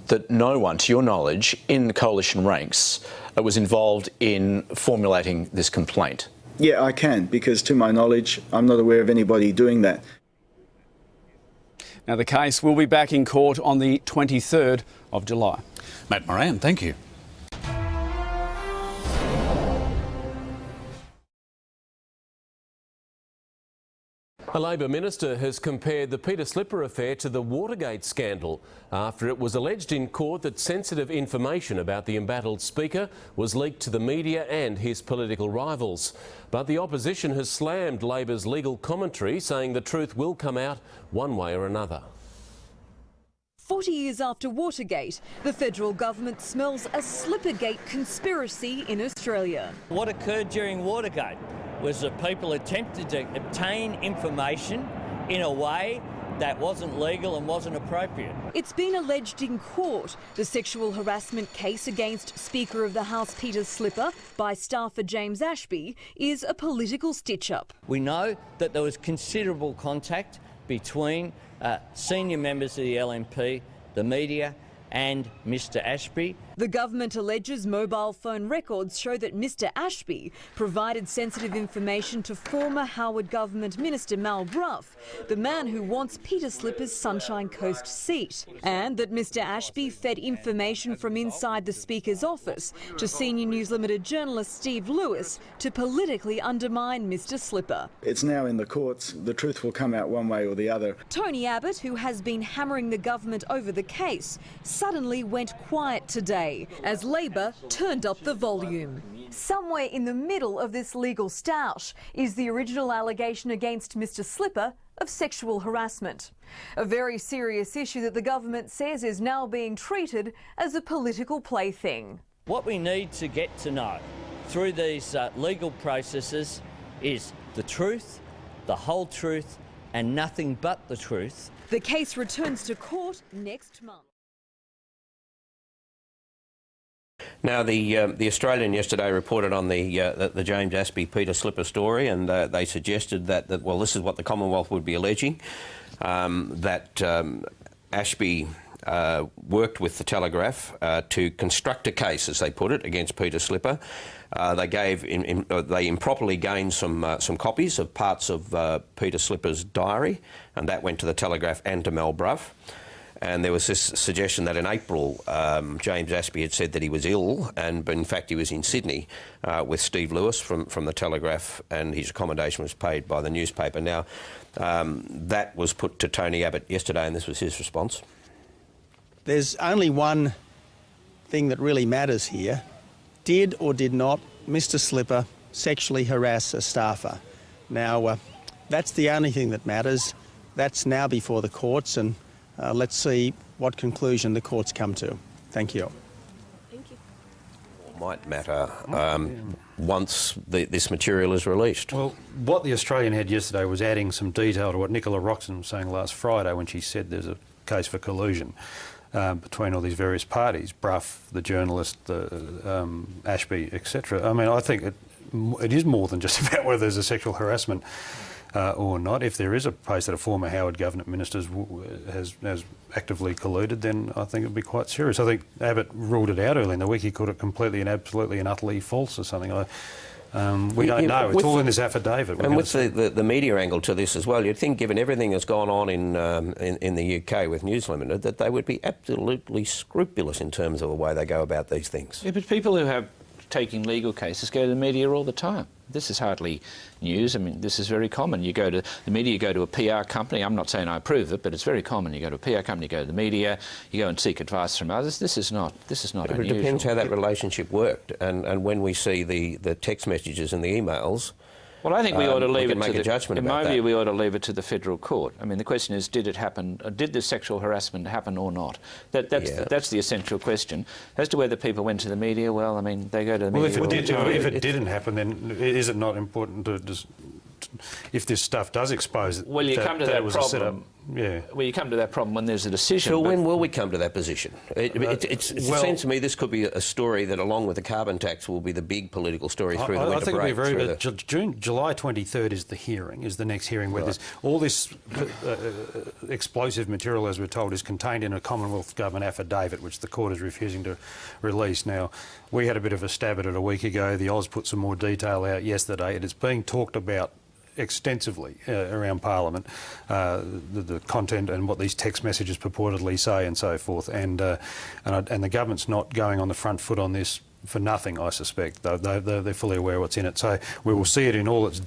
that no one, to your knowledge, in the coalition ranks was involved in formulating this complaint? Yeah, I can, because to my knowledge, I'm not aware of anybody doing that. Now, the case will be back in court on the 23rd of July. Matt Moran, thank you. A Labor minister has compared the Peter Slipper affair to the Watergate scandal after it was alleged in court that sensitive information about the embattled Speaker was leaked to the media and his political rivals. But the opposition has slammed Labor's legal commentary, saying the truth will come out one way or another. 40 years after Watergate, the federal government smells a Slippergate conspiracy in Australia. What occurred during Watergate was that people attempted to obtain information in a way that wasn't legal and wasn't appropriate. It's been alleged in court. The sexual harassment case against Speaker of the House Peter Slipper by staffer James Ashby is a political stitch-up. We know that there was considerable contact between senior members of the LNP, the media and Mr Ashby. The government alleges mobile phone records show that Mr Ashby provided sensitive information to former Howard Government Minister Mal Brough, the man who wants Peter Slipper's Sunshine Coast seat, and that Mr Ashby fed information from inside the Speaker's office to Senior News Limited journalist Steve Lewis to politically undermine Mr Slipper. It's now in the courts. The truth will come out one way or the other. Tony Abbott, who has been hammering the government over the case, suddenly went quiet today as Labor turned up the volume. Somewhere in the middle of this legal stoush is the original allegation against Mr Slipper of sexual harassment. A very serious issue that the government says is now being treated as a political plaything. What we need to get to know through these legal processes is the truth, the whole truth, and nothing but the truth. The case returns to court next month. Now, the Australian yesterday reported on the James Ashy Peter Slipper story, and they suggested that well, this is what the Commonwealth would be alleging, that Ashby worked with the Telegraph to construct a case, as they put it, against Peter Slipper. They improperly gained some copies of parts of Peter Slipper's diary, and that went to the Telegraph and to Mal Brough. And there was this suggestion that in April, James Ashy had said that he was ill, and in fact he was in Sydney with Steve Lewis from the Telegraph, and his accommodation was paid by the newspaper. Now, that was put to Tony Abbott yesterday, and this was his response. There's only one thing that really matters here. Did or did not Mr Slipper sexually harass a staffer? Now, that's the only thing that matters. That's now before the courts, and let's see what conclusion the courts come to. Thank you. Thank you. Might matter once this material is released. Well, what the Australian had yesterday was adding some detail to what Nicola Roxon was saying last Friday when she said there's a case for collusion between all these various parties, Brough, the journalist, Ashby, etc. I mean, I think it is more than just about whether there's a sexual harassment or not. If there is a case that a former Howard Government minister has actively colluded, then I think it would be quite serious. I think Abbott ruled it out early in the week. He called it completely and absolutely and utterly false or something. We don't know. It's all in this affidavit. And with the media angle to this as well, you'd think, given everything that's gone on in the UK with News Limited, that they would be absolutely scrupulous in terms of the way they go about these things. Yeah, but people who have taking legal cases go to the media all the time. This is hardly news. I mean, this is very common. You go to the media, you go to a PR company. I'm not saying I approve it, but it's very common. You go to a PR company, you go to the media, you go and seek advice from others. This is not unusual. It depends how that relationship worked, and when we see the text messages and the emails. Well, I think we ought to leave it to in my view, we ought to leave it to the federal court. I mean, the question is, did it happen? Did the sexual harassment happen or not? That's the essential question. As to whether people went to the media, well, I mean, they go to the media. Well, if it didn't happen, then is it not important to just, if this stuff does expose it? Well, you come to that problem. Yeah. Well, you come to that problem when there's a decision. So when will we come to that position? It seems to me this could be a story that, along with the carbon tax, will be the big political story through the winter break. I think it'll be very... July 23rd is the next hearing where all this explosive material, as we're told, is contained in a Commonwealth Government affidavit, which the court is refusing to release. Now, we had a bit of a stab at it a week ago. The Oz put some more detail out yesterday. It is being talked about extensively around Parliament, the content and what these text messages purportedly say and so forth, and the government's not going on the front foot on this for nothing, I suspect. They're fully aware of what's in it, so we will see it in all its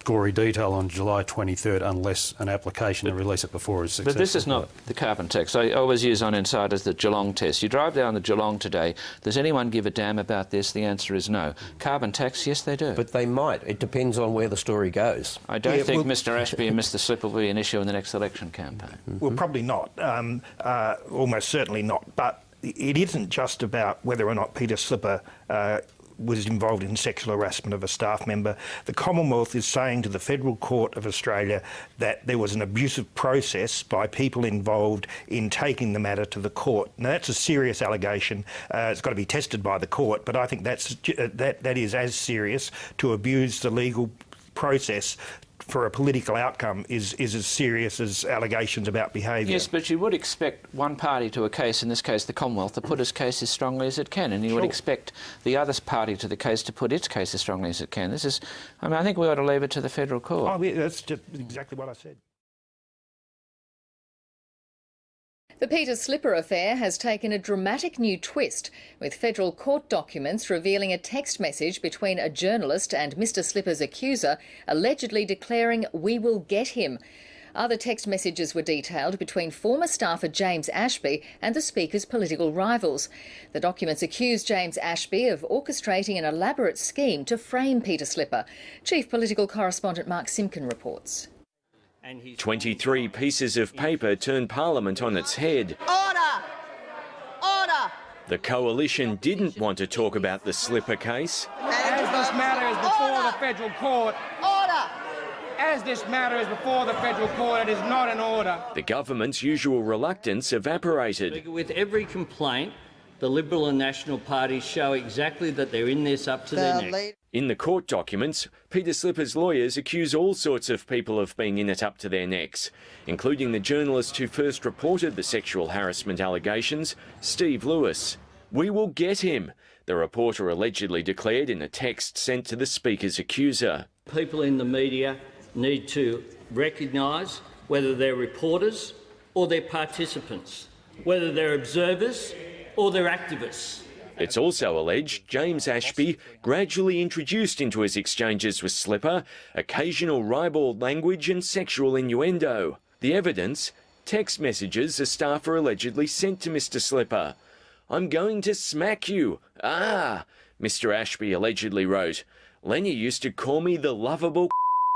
gory detail on July 23rd, unless an application to release it before is successful. But this is not the carbon tax. I always use on Insiders the Geelong test. You drive down the Geelong today, does anyone give a damn about this? The answer is no. Carbon tax, yes, they do. But they might. It depends on where the story goes. I don't think Mr Ashby and Mr Slipper will be an issue in the next election campaign. Well, probably not. Almost certainly not. But it isn't just about whether or not Peter Slipper was involved in sexual harassment of a staff member. The Commonwealth is saying to the Federal Court of Australia that there was an abusive process by people involved in taking the matter to the court. Now, that's a serious allegation. It's got to be tested by the court, but I think that is as serious to abuse the legal process for a political outcome is as serious as allegations about behaviour. Yes, but you would expect one party to a case, in this case the Commonwealth, to put its case as strongly as it can, and you would expect the other party to the case to put its case as strongly as it can. This is, I mean, I think we ought to leave it to the federal court. Oh, yeah, that's just exactly what I said. The Peter Slipper affair has taken a dramatic new twist, with federal court documents revealing a text message between a journalist and Mr Slipper's accuser allegedly declaring, "We will get him." Other text messages were detailed between former staffer James Ashby and the Speaker's political rivals. The documents accuse James Ashby of orchestrating an elaborate scheme to frame Peter Slipper. Chief Political Correspondent Mark Simkin reports. 23 pieces of paper turned Parliament on its head. Order! Order! The Coalition didn't want to talk about the Slipper case. As this matter is before the federal court. Order! As this matter is before the federal court, it is not an order. The government's usual reluctance evaporated. With every complaint, the Liberal and National parties show exactly that they're in this up to their neck. In the court documents, Peter Slipper's lawyers accuse all sorts of people of being in it up to their necks, including the journalist who first reported the sexual harassment allegations, Steve Lewis. "We will get him," the reporter allegedly declared in a text sent to the Speaker's accuser. People in the media need to recognise whether they're reporters or they're participants, whether they're observers or they're activists. It's also alleged James Ashby gradually introduced into his exchanges with Slipper occasional ribald language and sexual innuendo. The evidence? Text messages a staffer allegedly sent to Mr Slipper. "I'm going to smack you. Ah," Mr Ashby allegedly wrote. "Lenny used to call me the lovable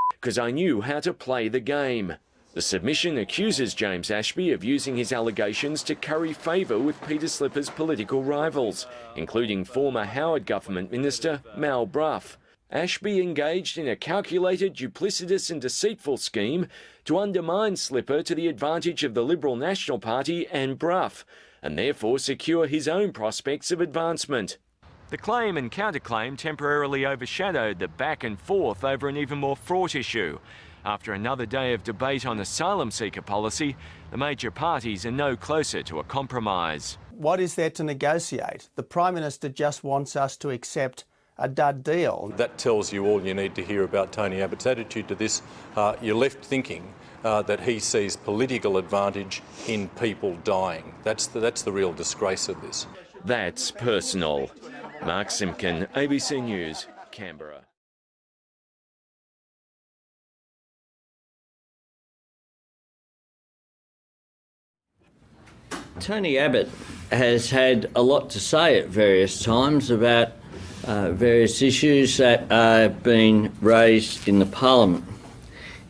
because I knew how to play the game." The submission accuses James Ashby of using his allegations to curry favour with Peter Slipper's political rivals, including former Howard government minister Mal Brough. Ashby engaged in a calculated, duplicitous and deceitful scheme to undermine Slipper to the advantage of the Liberal National Party and Brough, and therefore secure his own prospects of advancement. The claim and counterclaim temporarily overshadowed the back and forth over an even more fraught issue. After another day of debate on asylum seeker policy, the major parties are no closer to a compromise. What is there to negotiate? The Prime Minister just wants us to accept a dud deal. That tells you all you need to hear about Tony Abbott's attitude to this. You're left thinking that he sees political advantage in people dying. That's the real disgrace of this. That's personal. Mark Simkin, ABC News, Canberra. Tony Abbott has had a lot to say at various times about various issues that have been raised in the Parliament.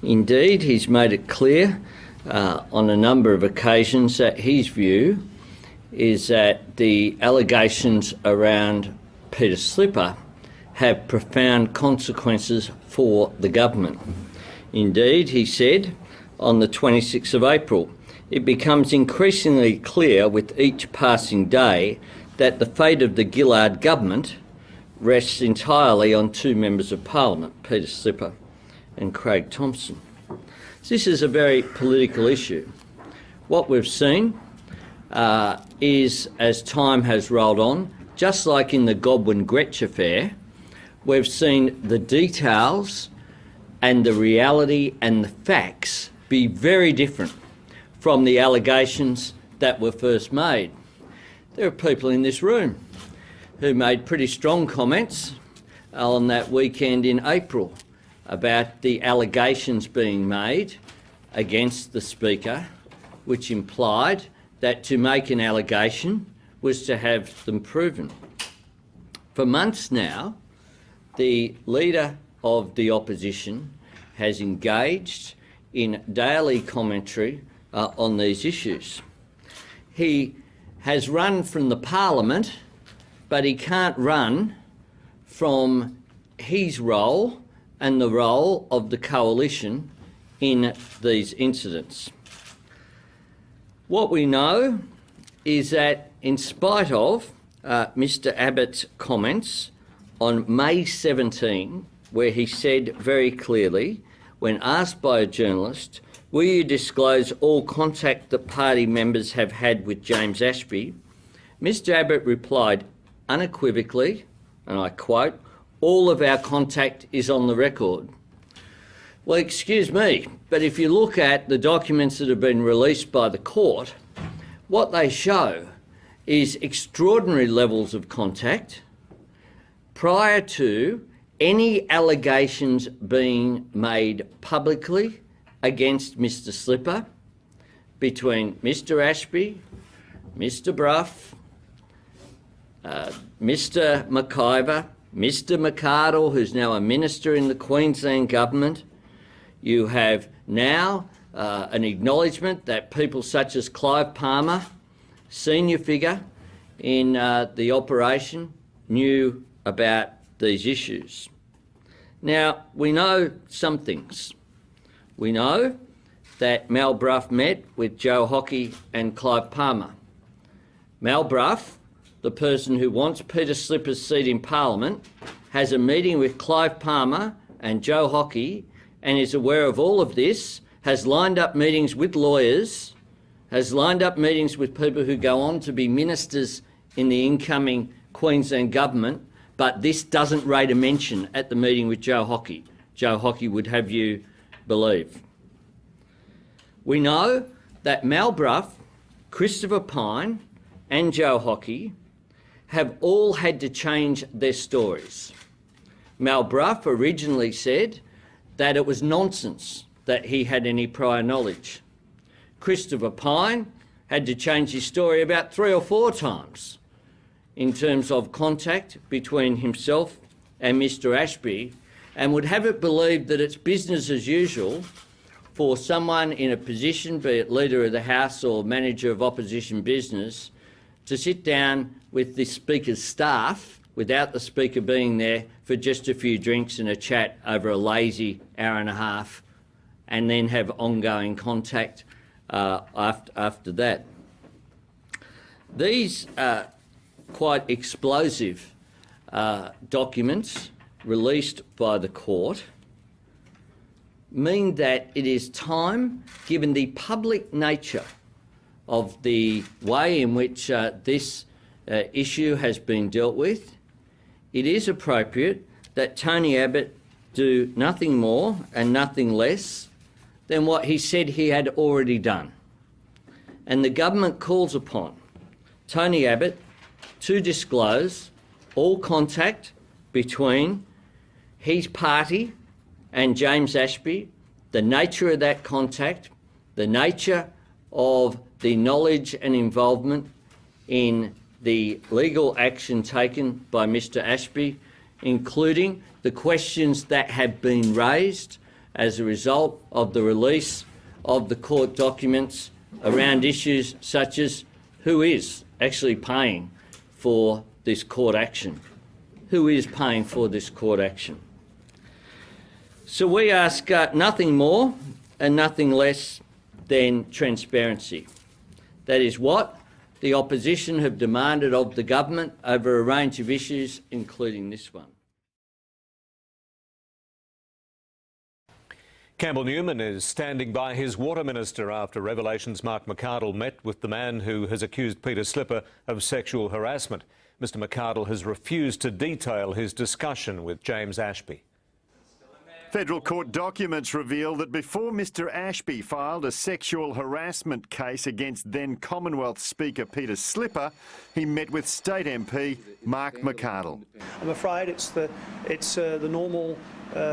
Indeed, he's made it clear on a number of occasions that his view is that the allegations around Peter Slipper have profound consequences for the government. Indeed, he said on the 26th of April, "It becomes increasingly clear with each passing day that the fate of the Gillard government rests entirely on two members of Parliament, Peter Slipper and Craig Thomson." This is a very political issue. What we've seen is, as time has rolled on, just like in the Godwin-Gretsch affair, we've seen the details and the reality and the facts be very different from the allegations that were first made. There are people in this room who made pretty strong comments on that weekend in April about the allegations being made against the Speaker, which implied that to make an allegation was to have them proven. For months now, the Leader of the Opposition has engaged in daily commentary on these issues. He has run from the Parliament, but he can't run from his role and the role of the Coalition in these incidents. What we know is that in spite of Mr Abbott's comments on May 17, where he said very clearly, when asked by a journalist, will you disclose all contact that party members have had with James Ashby, Mr Abbott replied unequivocally, and I quote, all of our contact is on the record. Well, excuse me, but if you look at the documents that have been released by the court, what they show is extraordinary levels of contact prior to any allegations being made publicly against Mr Slipper between Mr Ashby, Mr Brough, Mr McIver, Mr McArdle, who's now a minister in the Queensland government. You have now an acknowledgement that people such as Clive Palmer, senior figure in the operation, knew about these issues. Now, we know some things. We know that Mal Brough met with Joe Hockey and Clive Palmer. Mal Brough, the person who wants Peter Slipper's seat in Parliament, has a meeting with Clive Palmer and Joe Hockey and is aware of all of this, has lined up meetings with lawyers, has lined up meetings with people who go on to be ministers in the incoming Queensland government, but this doesn't rate a mention at the meeting with Joe Hockey. Joe Hockey would have you believe. We know that Mal Brough, Christopher Pyne and Joe Hockey have all had to change their stories. Mal Brough originally said that it was nonsense that he had any prior knowledge. Christopher Pyne had to change his story about 3 or 4 times in terms of contact between himself and Mr Ashby, and would have it believed that it's business as usual for someone in a position, be it Leader of the House or Manager of Opposition Business, to sit down with the Speaker's staff without the Speaker being there for just a few drinks and a chat over a lazy hour and a half, and then have ongoing contact after that. These quite explosive documents released by the court mean that it is time, given the public nature of the way in which this issue has been dealt with, it is appropriate that Tony Abbott do nothing more and nothing less than what he said he had already done. And the government calls upon Tony Abbott to disclose all contact between his party and James Ashby, the nature of that contact, the nature of the knowledge and involvement in the legal action taken by Mr Ashby, including the questions that have been raised as a result of the release of the court documents around issues such as who is actually paying for this court action. Who is paying for this court action? So we ask nothing more and nothing less than transparency. That is what the opposition have demanded of the government over a range of issues, including this one. Campbell Newman is standing by his water minister after revelations Mark McArdle met with the man who has accused Peter Slipper of sexual harassment. Mr McArdle has refused to detail his discussion with James Ashby. Federal court documents reveal that before Mr Ashby filed a sexual harassment case against then Commonwealth Speaker Peter Slipper, he met with State MP Mark McArdle. I'm afraid it's the normal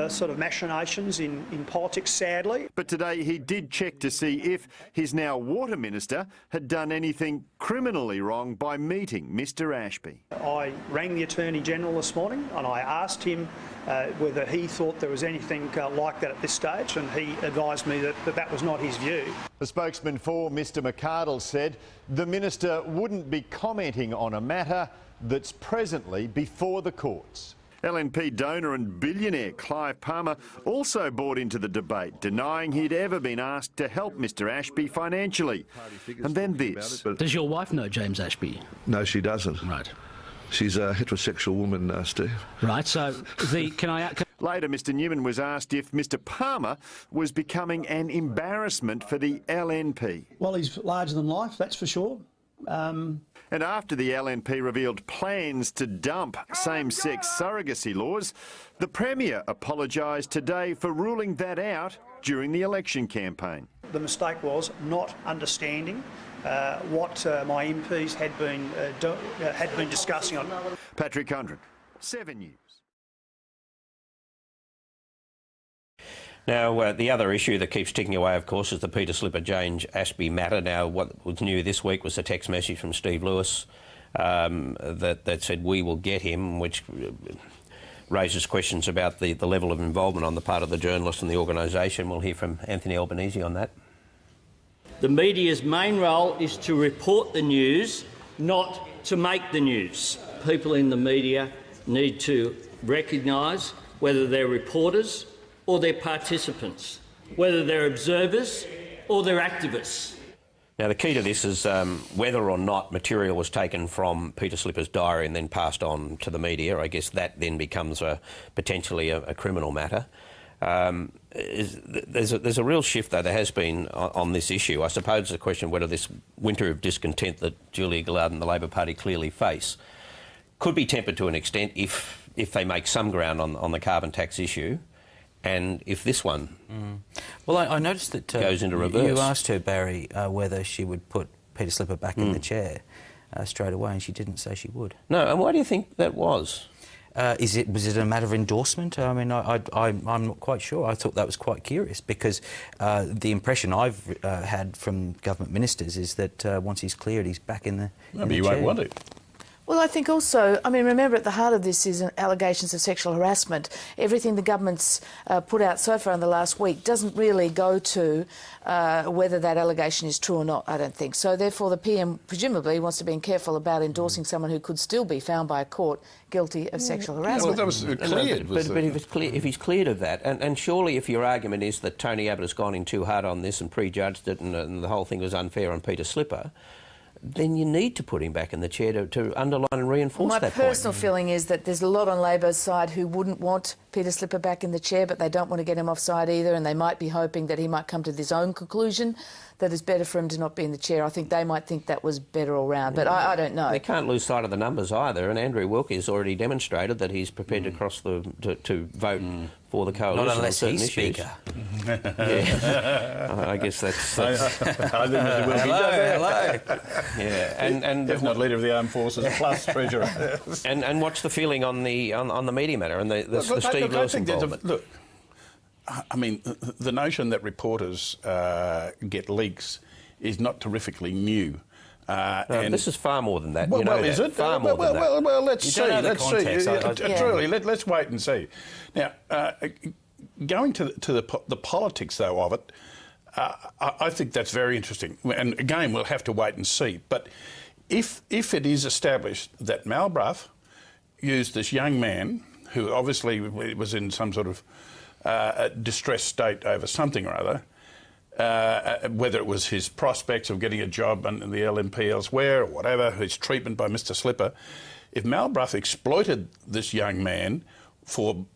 sort of machinations in politics, sadly. But today he did check to see if his now water minister had done anything criminally wrong by meeting Mr Ashby. I rang the Attorney-General this morning and I asked him whether he thought there was anything like that at this stage, and he advised me that that was not his view. The spokesman for Mr McArdle said the minister wouldn't be commenting on a matter that's presently before the courts. LNP donor and billionaire Clive Palmer also bought into the debate, denying he'd ever been asked to help Mr Ashby financially. And then this. Does your wife know James Ashby? No, she doesn't. Right. She's a heterosexual woman, Steve. Right, so can I... Later, Mr Newman was asked if Mr Palmer was becoming an embarrassment for the LNP. Well, he's larger than life, that's for sure. And after the LNP revealed plans to dump same-sex surrogacy laws, the Premier apologised today for ruling that out during the election campaign. The mistake was not understanding what my MPs had been discussing on. Patrick Hundred, 7 News. Now, the other issue that keeps ticking away, of course, is the Peter Slipper James Ashby matter. Now, what was new this week was a text message from Steve Lewis that said, "We will get him," which raises questions about the level of involvement on the part of the journalist and the organisation. We'll hear from Anthony Albanese on that. The media's main role is to report the news, not to make the news. People in the media need to recognise whether they're reporters or they're participants, whether they're observers or they're activists. Now, the key to this is whether or not material was taken from Peter Slipper's diary and then passed on to the media. I guess that then becomes potentially a criminal matter. There's a real shift, though, there has been on this issue. I suppose it's a question whether this winter of discontent that Julia Gillard and the Labor Party clearly face could be tempered to an extent if they make some ground on the carbon tax issue. And if this one Well, I noticed that goes into reverse. You asked her, Barry, whether she would put Peter Slipper back in the chair straight away, and she didn't say she would. No, and why do you think that was? Was it a matter of endorsement? I mean, I'm not quite sure. I thought that was quite curious because the impression I've had from government ministers is that once he's cleared, he's back in the But you won't want it. Well, I think also, I mean, remember at the heart of this is allegations of sexual harassment. Everything the government's put out so far in the last week doesn't really go to whether that allegation is true or not, I don't think. So therefore the PM presumably wants to be careful about endorsing someone who could still be found by a court guilty of sexual harassment. Well, that was cleared. But if he's cleared of that, and surely if your argument is that Tony Abbott has gone in too hard on this and prejudged it and the whole thing was unfair on Peter Slipper, then you need to put him back in the chair to underline and reinforce that point. My personal feeling is that there's a lot on Labor's side who wouldn't want Peter Slipper back in the chair, but they don't want to get him offside either, and they might be hoping that he might come to his own conclusion that it's better for him to not be in the chair. I think they might think that was better all round, but I don't know. They can't lose sight of the numbers either, and Andrew Wilkie has already demonstrated that he's prepared to cross to vote for the coalition. Not unless on he's issues. Speaker. I guess that's I think Mr. Wilkie hello. Yeah, and if not leader of the armed forces plus treasurer. and what's the feeling on the media matter and the Steve Lewis involvement? Look, I mean, the notion that reporters get leaks is not terrifically new. And this is far more than that. Well, you know is it? Far more than that. Well, let's see. Let's see. Truly, Yeah. let's wait and see. Now, going to the politics, though, of it, I think that's very interesting. And again, we'll have to wait and see. But if it is established that Mal Brough used this young man, who obviously was in some sort of distressed state over something or other, whether it was his prospects of getting a job in the LNP elsewhere or whatever, his treatment by Mr Slipper, if Mal Brough exploited this young man for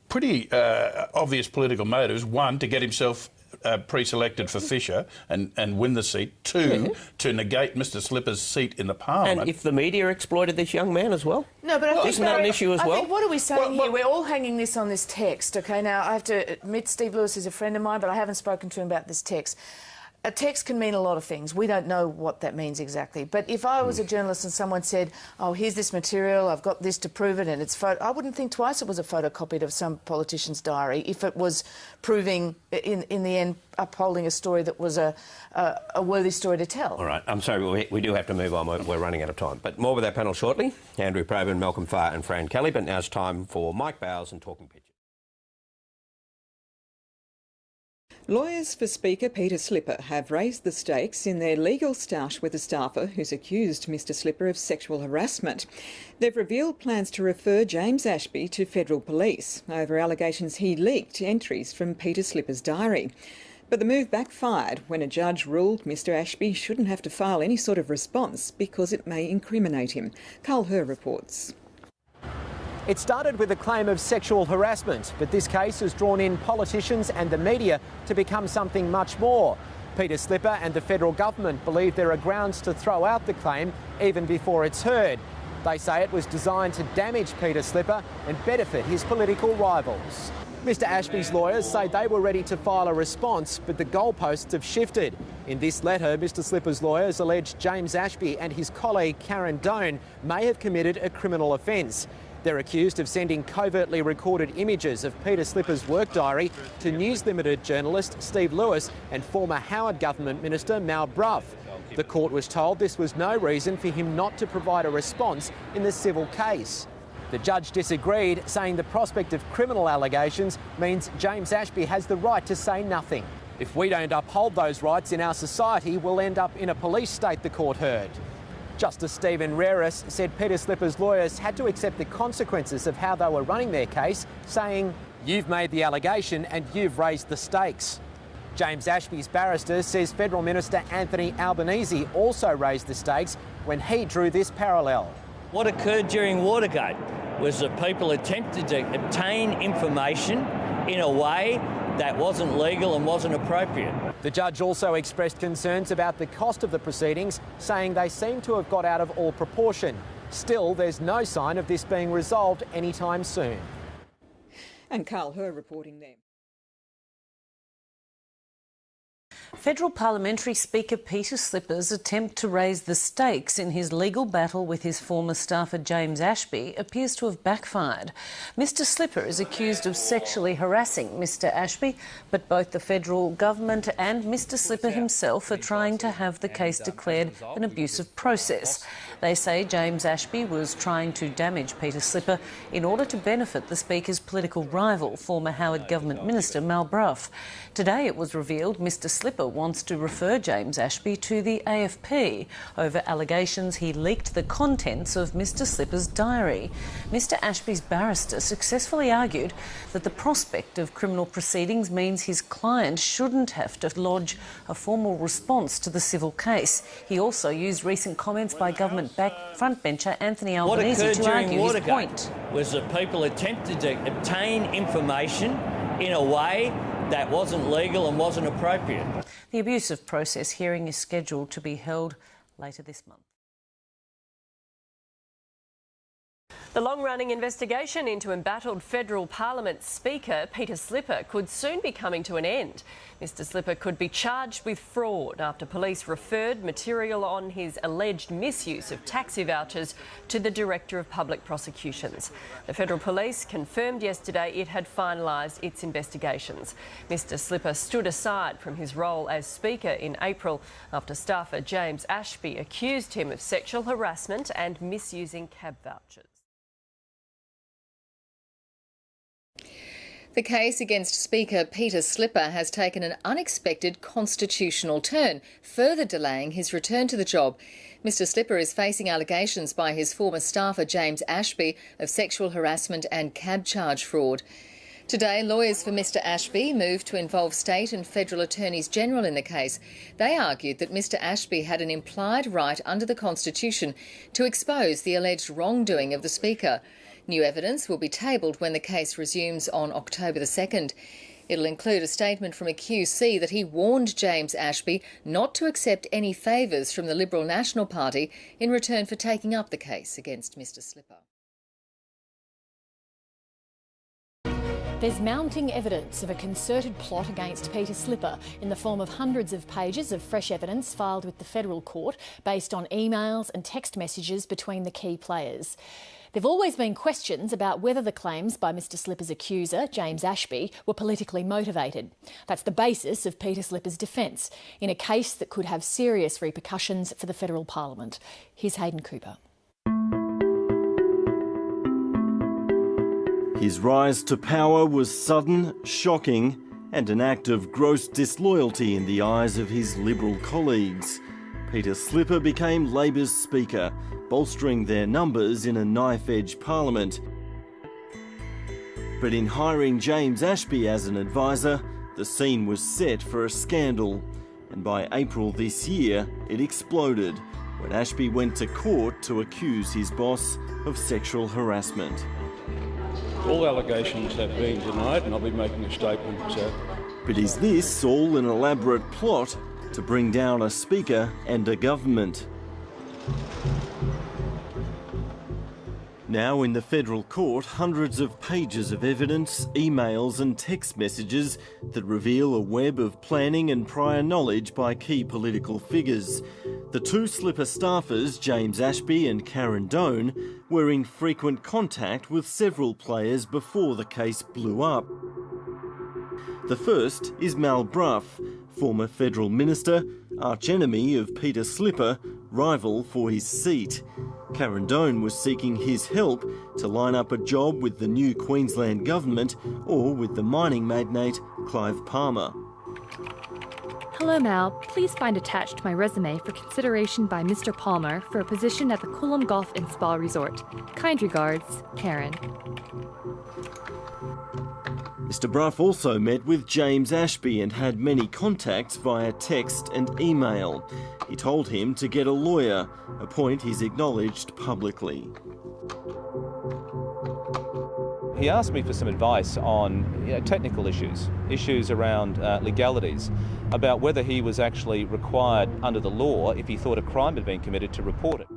pretty obvious political motives, one, to get himself pre-selected for Fisher and win the seat, two, to negate Mr Slipper's seat in the Parliament. And if the media exploited this young man as well? No, but I think isn't that an issue as well? I think, what are we saying here? We're all hanging this on this text, OK? Now, I have to admit Steve Lewis is a friend of mine, but I haven't spoken to him about this text. A text can mean a lot of things. We don't know what that means exactly. But if I was a journalist and someone said, oh, here's this material, I've got this to prove it, and it's I wouldn't think twice it was a photocopied of some politician's diary if it was proving, in the end, upholding a story that was a worthy story to tell. All right, I'm sorry, we do have to move on. We're running out of time. But more with our panel shortly. Andrew Probyn, Malcolm Farr and Fran Kelly. But now it's time for Mike Bowers and Talking Pictures. Lawyers for Speaker Peter Slipper have raised the stakes in their legal stoush with a staffer who's accused Mr Slipper of sexual harassment. They've revealed plans to refer James Ashby to federal police over allegations he leaked entries from Peter Slipper's diary. But the move backfired when a judge ruled Mr Ashby shouldn't have to file any sort of response because it may incriminate him. Carl Herr reports. It started with a claim of sexual harassment, but this case has drawn in politicians and the media to become something much more. Peter Slipper and the federal government believe there are grounds to throw out the claim even before it's heard. They say it was designed to damage Peter Slipper and benefit his political rivals. Mr Ashby's lawyers say they were ready to file a response, but the goalposts have shifted. In this letter, Mr Slipper's lawyers allege James Ashby and his colleague Karen Doan may have committed a criminal offence. They're accused of sending covertly recorded images of Peter Slipper's work diary to News Limited journalist Steve Lewis and former Howard Government Minister Mal Brough. The court was told this was no reason for him not to provide a response in the civil case. The judge disagreed, saying the prospect of criminal allegations means James Ashby has the right to say nothing. If we don't uphold those rights in our society, we'll end up in a police state, the court heard. Justice Stephen Reris said Peter Slipper's lawyers had to accept the consequences of how they were running their case, saying, "You've made the allegation and you've raised the stakes." James Ashby's barrister says Federal Minister Anthony Albanese also raised the stakes when he drew this parallel. What occurred during Watergate was that people attempted to obtain information in a way that wasn't legal and wasn't appropriate. The judge also expressed concerns about the cost of the proceedings, saying they seem to have got out of all proportion. Still, there's no sign of this being resolved anytime soon. And Carl Herr reporting there. Federal Parliamentary Speaker Peter Slipper's attempt to raise the stakes in his legal battle with his former staffer James Ashby appears to have backfired. Mr Slipper is accused of sexually harassing Mr Ashby, but both the federal government and Mr Slipper himself are trying to have the case declared an abusive process. They say James Ashby was trying to damage Peter Slipper in order to benefit the Speaker's political rival, former Howard Government Minister Mal Brough. Today it was revealed Mr Slipper wants to refer James Ashby to the AFP over allegations he leaked the contents of Mr Slipper's diary. Mr Ashby's barrister successfully argued that the prospect of criminal proceedings means his client shouldn't have to lodge a formal response to the civil case. He also used recent comments by government frontbencher Anthony Albanese to argue his point. Was that people attempted to obtain information in a way that wasn't legal and wasn't appropriate. The abusive process hearing is scheduled to be held later this month. The long-running investigation into embattled federal Parliament Speaker Peter Slipper could soon be coming to an end. Mr Slipper could be charged with fraud after police referred material on his alleged misuse of taxi vouchers to the Director of Public Prosecutions. The Federal Police confirmed yesterday it had finalised its investigations. Mr Slipper stood aside from his role as Speaker in April after staffer James Ashby accused him of sexual harassment and misusing cab vouchers. The case against Speaker Peter Slipper has taken an unexpected constitutional turn, further delaying his return to the job. Mr Slipper is facing allegations by his former staffer James Ashby of sexual harassment and cab charge fraud. Today, lawyers for Mr Ashby moved to involve state and federal attorneys general in the case. They argued that Mr Ashby had an implied right under the Constitution to expose the alleged wrongdoing of the Speaker. New evidence will be tabled when the case resumes on October the 2nd. It'll include a statement from a QC that he warned James Ashby not to accept any favours from the Liberal National Party in return for taking up the case against Mr Slipper. There's mounting evidence of a concerted plot against Peter Slipper in the form of hundreds of pages of fresh evidence filed with the federal court based on emails and text messages between the key players. There have always been questions about whether the claims by Mr Slipper's accuser, James Ashby, were politically motivated. That's the basis of Peter Slipper's defence in a case that could have serious repercussions for the federal parliament. Here's Hayden Cooper. His rise to power was sudden, shocking, and an act of gross disloyalty in the eyes of his Liberal colleagues. Peter Slipper became Labor's Speaker, bolstering their numbers in a knife-edge parliament. But in hiring James Ashby as an advisor, the scene was set for a scandal. And by April this year, it exploded when Ashby went to court to accuse his boss of sexual harassment. All allegations have been denied, and I'll be making a statement. But is this all an elaborate plot to bring down a Speaker and a government? Now in the federal court, hundreds of pages of evidence, emails and text messages that reveal a web of planning and prior knowledge by key political figures. The two Slipper staffers, James Ashby and Karen Doan, were in frequent contact with several players before the case blew up. The first is Mal Brough, former federal minister, archenemy of Peter Slipper, rival for his seat. Karen Doan was seeking his help to line up a job with the new Queensland government or with the mining magnate Clive Palmer. Hello Mal, please find attached my resume for consideration by Mr. Palmer for a position at the Coolum Golf and Spa Resort. Kind regards, Karen. Mr. Brough also met with James Ashby and had many contacts via text and email. He told him to get a lawyer, a point he's acknowledged publicly. He asked me for some advice on technical issues around legalities, about whether he was actually required under the law, if he thought a crime had been committed, to report it.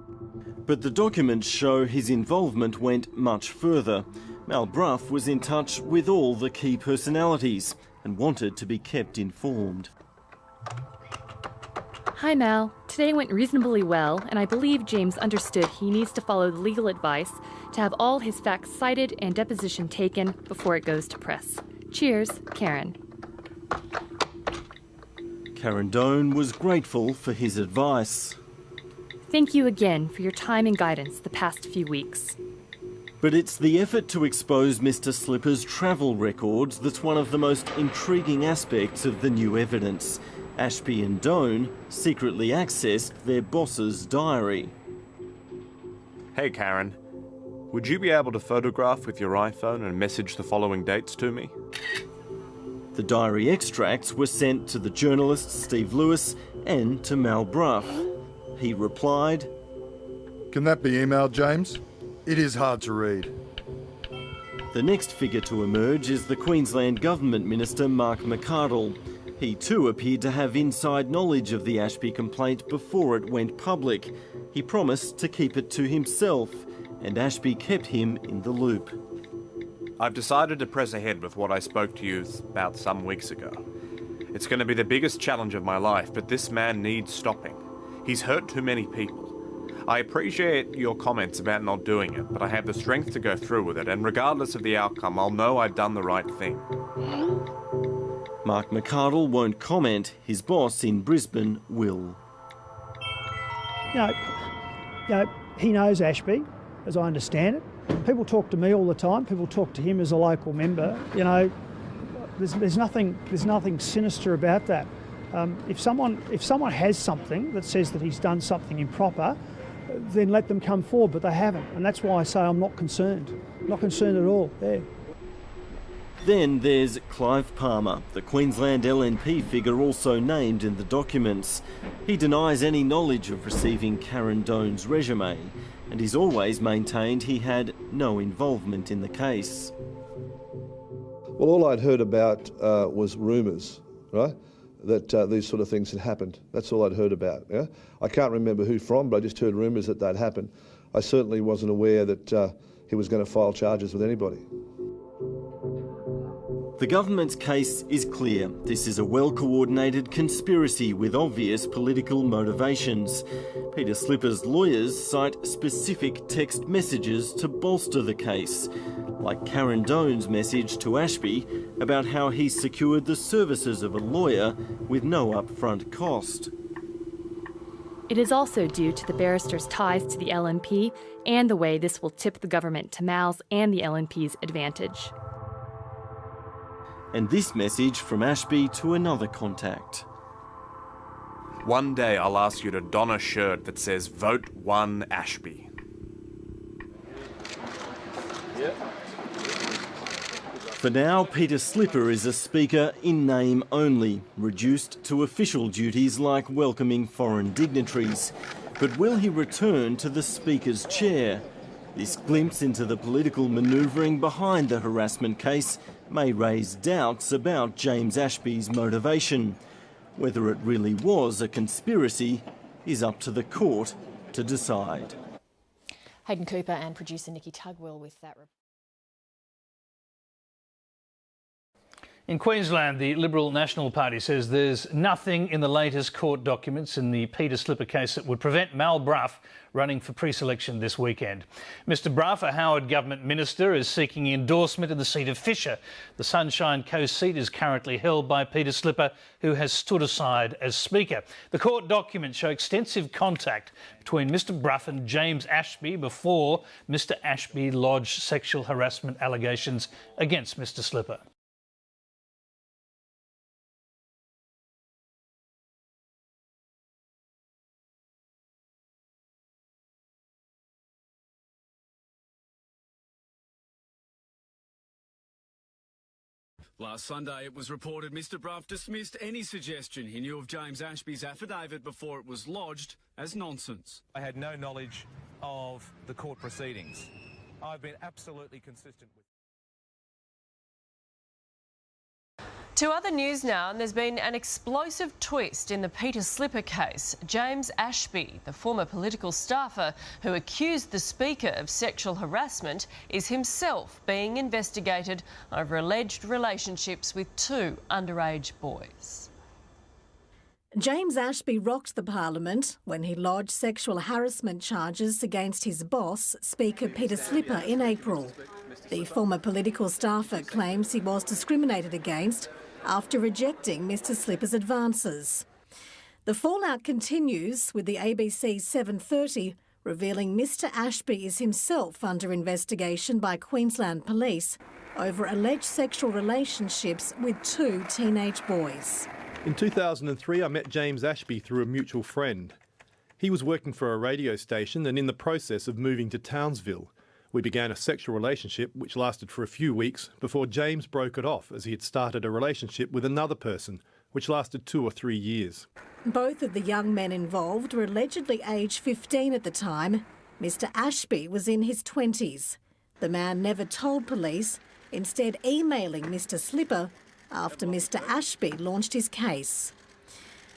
But the documents show his involvement went much further. Mal Brough was in touch with all the key personalities and wanted to be kept informed. Hi Mal, today went reasonably well and I believe James understood he needs to follow the legal advice to have all his facts cited and deposition taken before it goes to press. Cheers, Karen. Karen Doan was grateful for his advice. Thank you again for your time and guidance the past few weeks. But it's the effort to expose Mr. Slipper's travel records that's one of the most intriguing aspects of the new evidence. Ashby and Doan secretly accessed their boss's diary. Hey Karen, would you be able to photograph with your iPhone and message the following dates to me? The diary extracts were sent to the journalist Steve Lewis and to Mal Brough. He replied, "Can that be emailed, James? It is hard to read." The next figure to emerge is the Queensland Government Minister Mark McArdle. He too appeared to have inside knowledge of the Ashby complaint before it went public. He promised to keep it to himself, and Ashby kept him in the loop. I've decided to press ahead with what I spoke to you about some weeks ago. It's going to be the biggest challenge of my life, but this man needs stopping. He's hurt too many people. I appreciate your comments about not doing it, but I have the strength to go through with it, and regardless of the outcome, I'll know I've done the right thing. Mark McArdle won't comment. His boss in Brisbane will. You know, he knows Ashby, as I understand it. People talk to me all the time. People talk to him as a local member. You know, there's nothing sinister about that. If someone has something that says that he's done something improper, then let them come forward, but they haven't. And that's why I say I'm not concerned. Not concerned at all. Yeah. Then there's Clive Palmer, the Queensland LNP figure also named in the documents. He denies any knowledge of receiving Karen Doan's resume, and he's always maintained he had no involvement in the case. Well, all I'd heard about was rumours, right? That these sort of things had happened. That's all I'd heard about. Yeah? I can't remember who from, but I just heard rumours that they'd happened. I certainly wasn't aware that he was going to file charges with anybody. The government's case is clear. This is a well-coordinated conspiracy with obvious political motivations. Peter Slipper's lawyers cite specific text messages to bolster the case, like Karen Doan's message to Ashby about how he secured the services of a lawyer with no upfront cost. It is also due to the barrister's ties to the LNP and the way this will tip the government to Mal's and the LNP's advantage. And this message from Ashby to another contact. One day I'll ask you to don a shirt that says "Vote 1 Ashby." For now, Peter Slipper is a speaker in name only, reduced to official duties like welcoming foreign dignitaries. But will he return to the Speaker's chair? This glimpse into the political manoeuvring behind the harassment case may raise doubts about James Ashby's motivation. Whether it really was a conspiracy is up to the court to decide. Hayden Cooper and producer Nikki Tugwell with that report. In Queensland, the Liberal National Party says there's nothing in the latest court documents in the Peter Slipper case that would prevent Mal Brough running for pre-selection this weekend. Mr Brough, a Howard government minister, is seeking endorsement in the seat of Fisher. The Sunshine Coast seat is currently held by Peter Slipper, who has stood aside as Speaker. The court documents show extensive contact between Mr Brough and James Ashby before Mr Ashby lodged sexual harassment allegations against Mr Slipper. Last Sunday, it was reported Mr Brough dismissed any suggestion he knew of James Ashby's affidavit before it was lodged as nonsense. I had no knowledge of the court proceedings. I've been absolutely consistent with... To other news now, and there's been an explosive twist in the Peter Slipper case. James Ashby, the former political staffer who accused the Speaker of sexual harassment, is himself being investigated over alleged relationships with two underage boys. James Ashby rocked the Parliament when he lodged sexual harassment charges against his boss, Speaker Peter Slipper, in April. The former political staffer claims he was discriminated against after rejecting Mr Slipper's advances. The fallout continues, with the ABC 7:30 revealing Mr Ashby is himself under investigation by Queensland Police over alleged sexual relationships with two teenage boys. In 2003, I met James Ashby through a mutual friend. He was working for a radio station and in the process of moving to Townsville. We began a sexual relationship which lasted for a few weeks before James broke it off as he had started a relationship with another person, which lasted 2 or 3 years. Both of the young men involved were allegedly aged 15 at the time. Mr Ashby was in his 20s. The man never told police, instead emailing Mr Slipper after Mr Ashby launched his case.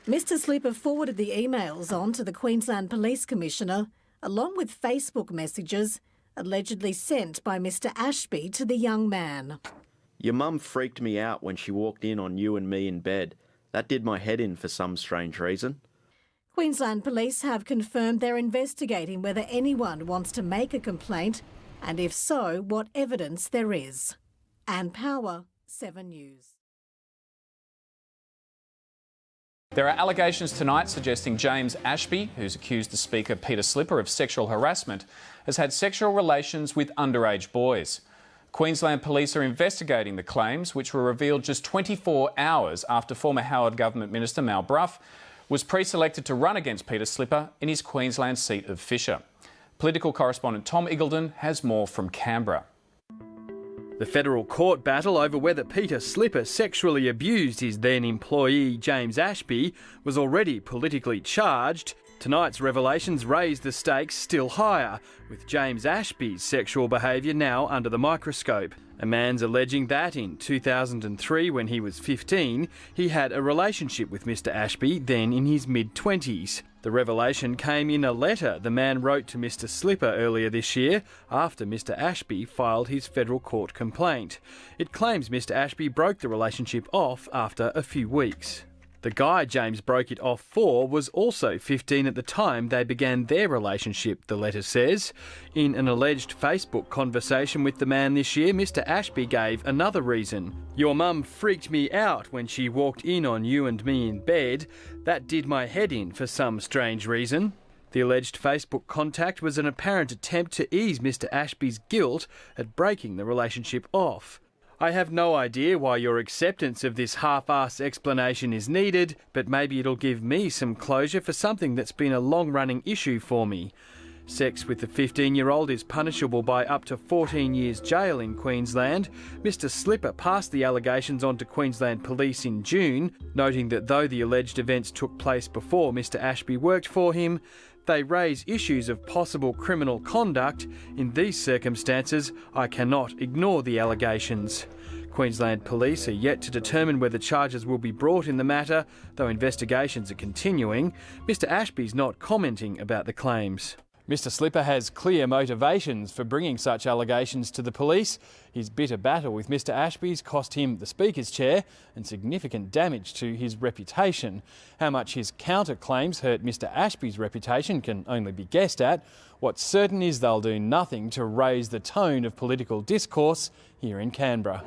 Mr Slipper forwarded the emails on to the Queensland Police Commissioner, along with Facebook messages allegedly sent by Mr Ashby to the young man. Your mum freaked me out when she walked in on you and me in bed. That did my head in for some strange reason. Queensland Police have confirmed they're investigating whether anyone wants to make a complaint, and if so, what evidence there is. Ann Power, 7 News. There are allegations tonight suggesting James Ashby, who's accused the Speaker Peter Slipper of sexual harassment, has had sexual relations with underage boys. Queensland Police are investigating the claims, which were revealed just 24 hours after former Howard Government Minister Mal Brough was pre-selected to run against Peter Slipper in his Queensland seat of Fisher. Political correspondent Tom Eagleton has more from Canberra. The federal court battle over whether Peter Slipper sexually abused his then employee James Ashby was already politically charged. Tonight's revelations raise the stakes still higher, with James Ashby's sexual behaviour now under the microscope. A man's alleging that in 2003, when he was 15, he had a relationship with Mr Ashby, then in his mid-20s. The revelation came in a letter the man wrote to Mr Slipper earlier this year after Mr Ashby filed his federal court complaint. It claims Mr Ashby broke the relationship off after a few weeks. The guy James broke it off for was also 15 at the time they began their relationship, the letter says. In an alleged Facebook conversation with the man this year, Mr Ashby gave another reason. Your mum freaked me out when she walked in on you and me in bed. That did my head in for some strange reason. The alleged Facebook contact was an apparent attempt to ease Mr Ashby's guilt at breaking the relationship off. I have no idea why your acceptance of this half-ass explanation is needed, but maybe it'll give me some closure for something that's been a long-running issue for me. Sex with the 15-year-old is punishable by up to 14 years jail in Queensland. Mr Slipper passed the allegations on to Queensland Police in June, noting that though the alleged events took place before Mr Ashby worked for him, they raise issues of possible criminal conduct. In these circumstances, I cannot ignore the allegations. Queensland Police are yet to determine whether charges will be brought in the matter, though investigations are continuing. Mr Ashby's not commenting about the claims. Mr Slipper has clear motivations for bringing such allegations to the police. His bitter battle with Mr Ashby's cost him the Speaker's chair and significant damage to his reputation. How much his counter-claims hurt Mr Ashby's reputation can only be guessed at. What's certain is they'll do nothing to raise the tone of political discourse here in Canberra.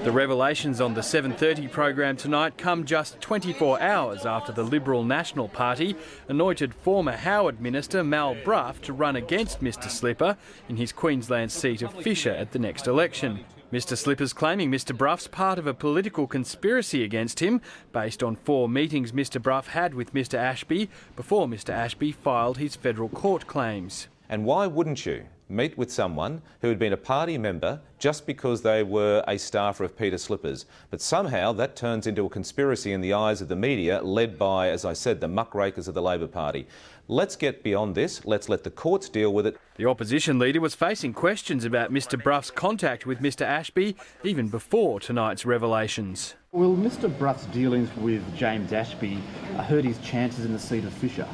The revelations on the 7:30 program tonight come just 24 hours after the Liberal National Party anointed former Howard Minister Mal Brough to run against Mr Slipper in his Queensland seat of Fisher at the next election. Mr Slipper's claiming Mr Brough's part of a political conspiracy against him based on 4 meetings Mr Brough had with Mr Ashby before Mr Ashby filed his federal court claims. And why wouldn't you meet with someone who had been a party member just because they were a staffer of Peter Slipper's? But somehow that turns into a conspiracy in the eyes of the media, led by, as I said, the muckrakers of the Labor Party. Let's get beyond this. Let's let the courts deal with it. The opposition leader was facing questions about Mr Brough's contact with Mr Ashby even before tonight's revelations. Will Mr Brough's dealings with James Ashby hurt his chances in the seat of Fisher?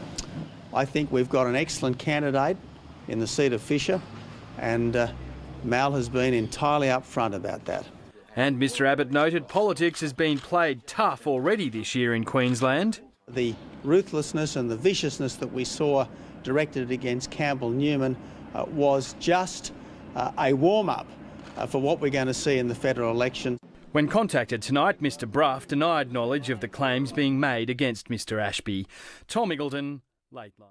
I think we've got an excellent candidate in the seat of Fisher, and Mal has been entirely upfront about that. And Mr Abbott noted politics has been played tough already this year in Queensland. The ruthlessness and the viciousness that we saw directed against Campbell Newman was just a warm-up for what we're going to see in the federal election. When contacted tonight, Mr Brough denied knowledge of the claims being made against Mr Ashby. Tom Iggleton, Late Line.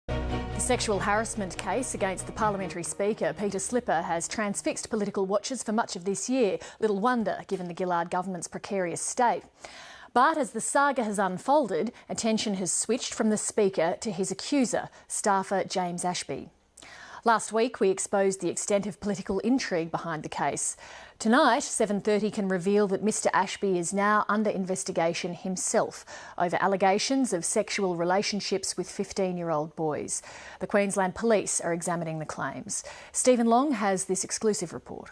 The sexual harassment case against the Parliamentary Speaker, Peter Slipper, has transfixed political watchers for much of this year. Little wonder, given the Gillard government's precarious state. But as the saga has unfolded, attention has switched from the Speaker to his accuser, staffer James Ashby. Last week, we exposed the extent of political intrigue behind the case. Tonight, 7:30 can reveal that Mr Ashby is now under investigation himself over allegations of sexual relationships with 15-year-old boys. The Queensland Police are examining the claims. Stephen Long has this exclusive report.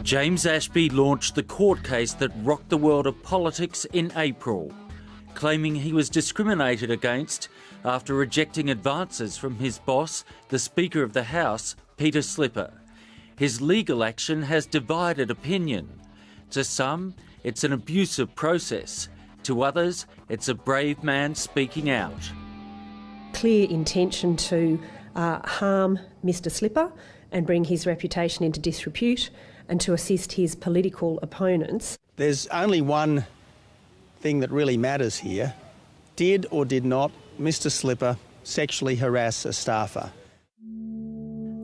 James Ashby launched the court case that rocked the world of politics in April, claiming he was discriminated against after rejecting advances from his boss, the Speaker of the House, Peter Slipper. His legal action has divided opinion. To some, it's an abusive process. To others, it's a brave man speaking out. Clear intention to harm Mr Slipper and bring his reputation into disrepute, and to assist his political opponents. There's only one thing that really matters here. Did or did not Mr Slipper sexually harass a staffer?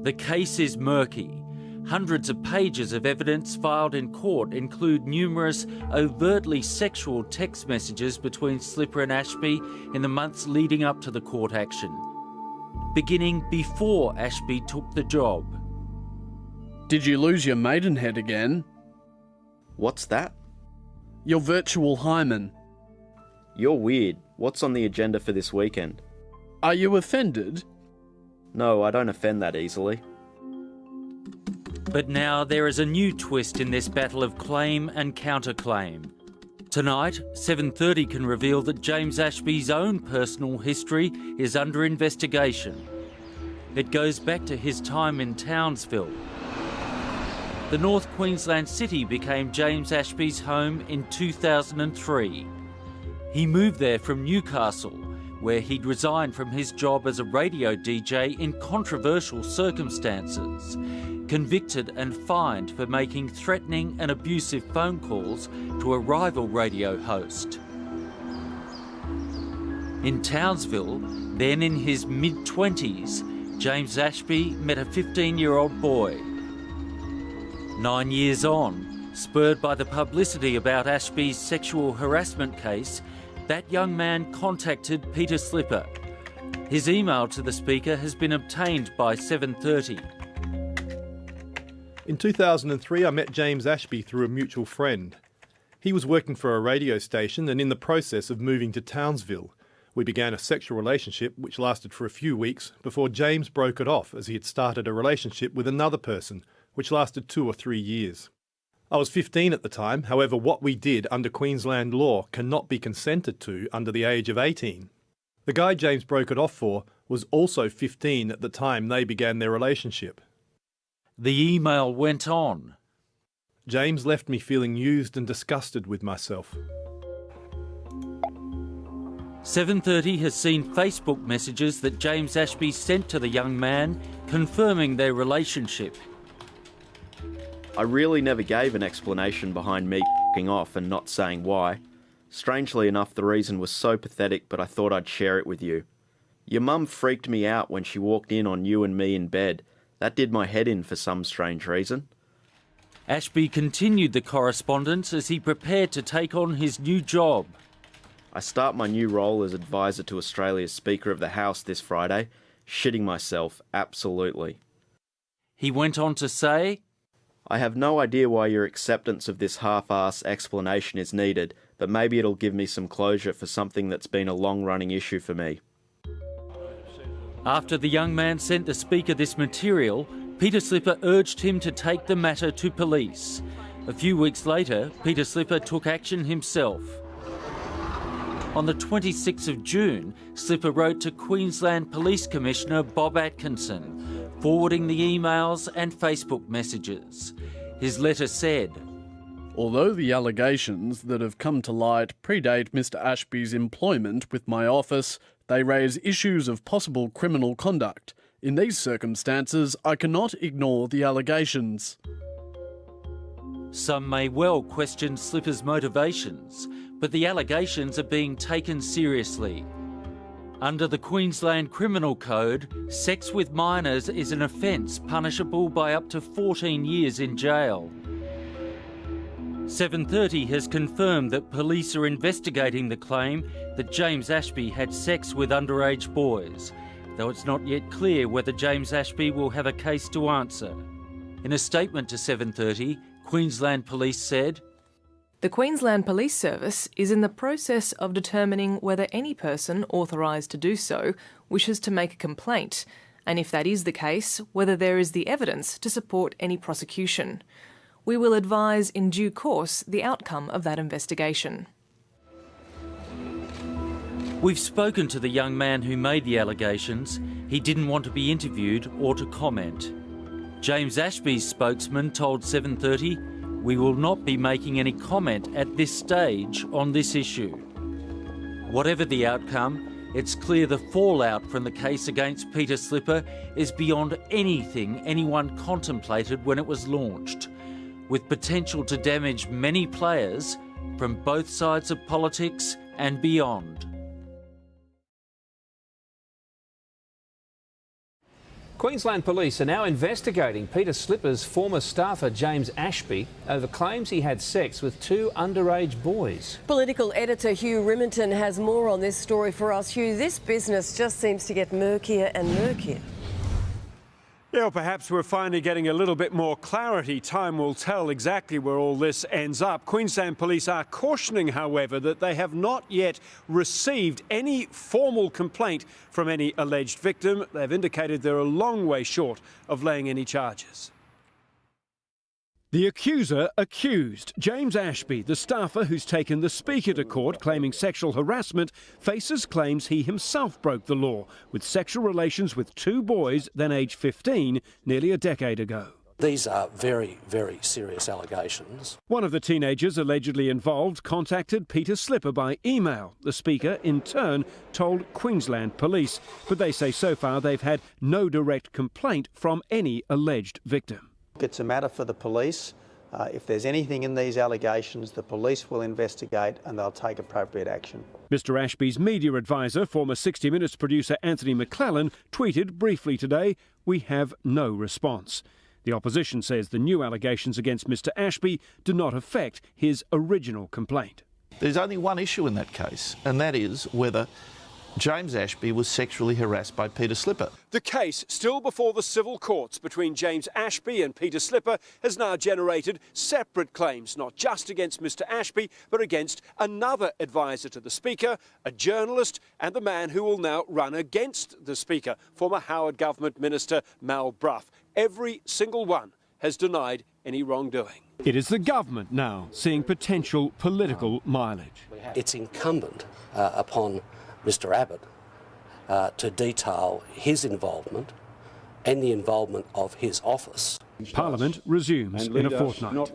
The case is murky. Hundreds of pages of evidence filed in court include numerous overtly sexual text messages between Slipper and Ashby in the months leading up to the court action, beginning before Ashby took the job. Did you lose your maidenhead again? What's that? Your virtual hymen. You're weird. What's on the agenda for this weekend? Are you offended? No, I don't offend that easily. But now there is a new twist in this battle of claim and counterclaim. Tonight, 7:30 can reveal that James Ashby's own personal history is under investigation. It goes back to his time in Townsville. The North Queensland city became James Ashby's home in 2003. He moved there from Newcastle, where he'd resigned from his job as a radio DJ in controversial circumstances, convicted and fined for making threatening and abusive phone calls to a rival radio host. In Townsville, then in his mid-20s, James Ashby met a 15-year-old boy. 9 years on, spurred by the publicity about Ashby's sexual harassment case, that young man contacted Peter Slipper. His email to the Speaker has been obtained by 7:30. In 2003, I met James Ashby through a mutual friend. He was working for a radio station and in the process of moving to Townsville. We began a sexual relationship which lasted for a few weeks before James broke it off as he had started a relationship with another person, which lasted 2 or 3 years. I was 15 at the time, however what we did under Queensland law cannot be consented to under the age of 18. The guy James broke it off for was also 15 at the time they began their relationship. The email went on. James left me feeling used and disgusted with myself. 7:30 has seen Facebook messages that James Ashby sent to the young man confirming their relationship. I really never gave an explanation behind me f***ing off and not saying why. Strangely enough, the reason was so pathetic, but I thought I'd share it with you. Your mum freaked me out when she walked in on you and me in bed. That did my head in for some strange reason. Ashby continued the correspondence as he prepared to take on his new job. I start my new role as advisor to Australia's Speaker of the House this Friday. Shitting myself, absolutely. He went on to say, I have no idea why your acceptance of this half-ass explanation is needed, but maybe it'll give me some closure for something that's been a long-running issue for me. After the young man sent the Speaker this material, Peter Slipper urged him to take the matter to police. A few weeks later, Peter Slipper took action himself. On the 26th of June, Slipper wrote to Queensland Police Commissioner Bob Atkinson, forwarding the emails and Facebook messages. His letter said, Although the allegations that have come to light predate Mr Ashby's employment with my office, they raise issues of possible criminal conduct. In these circumstances, I cannot ignore the allegations. Some may well question Slipper's motivations, but the allegations are being taken seriously. Under the Queensland Criminal Code, sex with minors is an offence punishable by up to 14 years in jail. 7:30 has confirmed that police are investigating the claim that James Ashby had sex with underage boys, though it's not yet clear whether James Ashby will have a case to answer. In a statement to 7:30, Queensland Police said, The Queensland Police Service is in the process of determining whether any person authorised to do so wishes to make a complaint, and if that is the case, whether there is the evidence to support any prosecution. We will advise in due course the outcome of that investigation. We've spoken to the young man who made the allegations. He didn't want to be interviewed or to comment. James Ashby's spokesman told 7:30, "We will not be making any comment at this stage on this issue." Whatever the outcome, it's clear the fallout from the case against Peter Slipper is beyond anything anyone contemplated when it was launched, with potential to damage many players from both sides of politics and beyond. Queensland Police are now investigating Peter Slipper's former staffer James Ashby over claims he had sex with 2 underage boys. Political editor Hugh Riminton has more on this story for us. Hugh, this business just seems to get murkier and murkier. Yeah, well, perhaps we're finally getting a little bit more clarity. Time will tell exactly where all this ends up. Queensland Police are cautioning, however, that they have not yet received any formal complaint from any alleged victim. They've indicated they're a long way short of laying any charges. The accuser accused. James Ashby, the staffer who's taken the Speaker to court claiming sexual harassment, faces claims he himself broke the law with sexual relations with 2 boys then aged 15 nearly a decade ago. These are very, very serious allegations. One of the teenagers allegedly involved contacted Peter Slipper by email. The Speaker, in turn, told Queensland Police, but they say so far they've had no direct complaint from any alleged victim. It's a matter for the police. If there's anything in these allegations, the police will investigate and they'll take appropriate action. Mr Ashby's media advisor, former 60 Minutes producer Anthony McClellan, tweeted briefly today, "We have no response." The opposition says the new allegations against Mr Ashby do not affect his original complaint. There's only one issue in that case, and that is whether James Ashby was sexually harassed by Peter Slipper. The case, still before the civil courts between James Ashby and Peter Slipper, has now generated separate claims, not just against Mr Ashby, but against another advisor to the Speaker, a journalist, and the man who will now run against the Speaker, former Howard Government Minister Mal Brough. Every single one has denied any wrongdoing. It is the government now seeing potential political mileage. It's incumbent upon Mr Abbott to detail his involvement and the involvement of his office. Parliament resumes in a fortnight.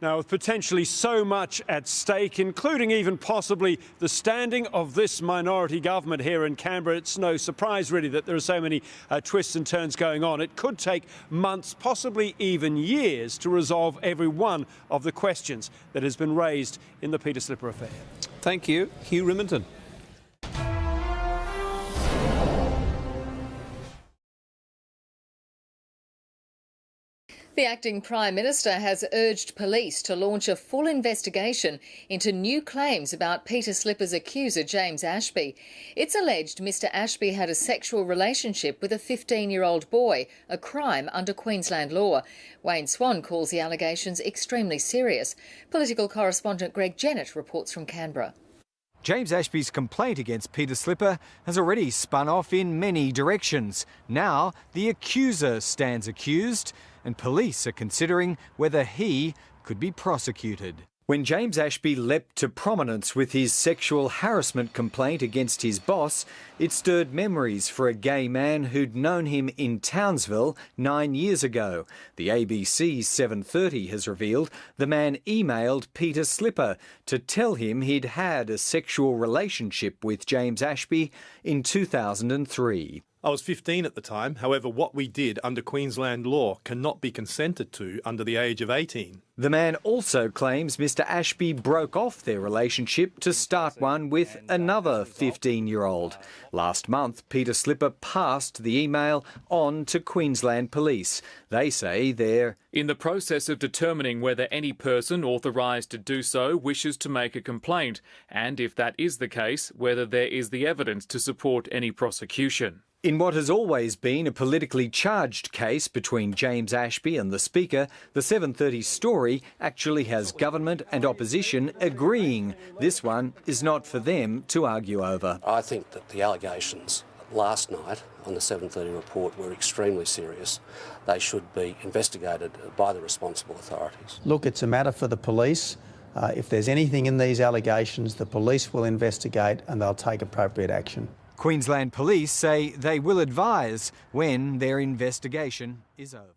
Now, with potentially so much at stake, including even possibly the standing of this minority government here in Canberra, it's no surprise really that there are so many twists and turns going on. It could take months, possibly even years, to resolve every one of the questions that has been raised in the Peter Slipper affair. Thank you, Hugh Riminton. The acting Prime Minister has urged police to launch a full investigation into new claims about Peter Slipper's accuser, James Ashby. It's alleged Mr Ashby had a sexual relationship with a 15-year-old boy, a crime under Queensland law. Wayne Swan calls the allegations extremely serious. Political correspondent Greg Jennett reports from Canberra. James Ashby's complaint against Peter Slipper has already spun off in many directions. Now the accuser stands accused, and police are considering whether he could be prosecuted. When James Ashby leapt to prominence with his sexual harassment complaint against his boss, it stirred memories for a gay man who'd known him in Townsville 9 years ago. The ABC's 7:30 has revealed the man emailed Peter Slipper to tell him he'd had a sexual relationship with James Ashby in 2003. I was 15 at the time. However, what we did under Queensland law cannot be consented to under the age of 18. The man also claims Mr Ashby broke off their relationship to start one with another 15-year-old. Last month, Peter Slipper passed the email on to Queensland Police. They say they're in the process of determining whether any person authorised to do so wishes to make a complaint, and if that is the case, whether there is the evidence to support any prosecution. In what has always been a politically charged case between James Ashby and the Speaker, the 7:30 story actually has government and opposition agreeing this one is not for them to argue over. I think that the allegations last night on the 7:30 report were extremely serious. They should be investigated by the responsible authorities. Look, it's a matter for the police. If there's anything in these allegations, the police will investigate and they'll take appropriate action. Queensland Police say they will advise when their investigation is over.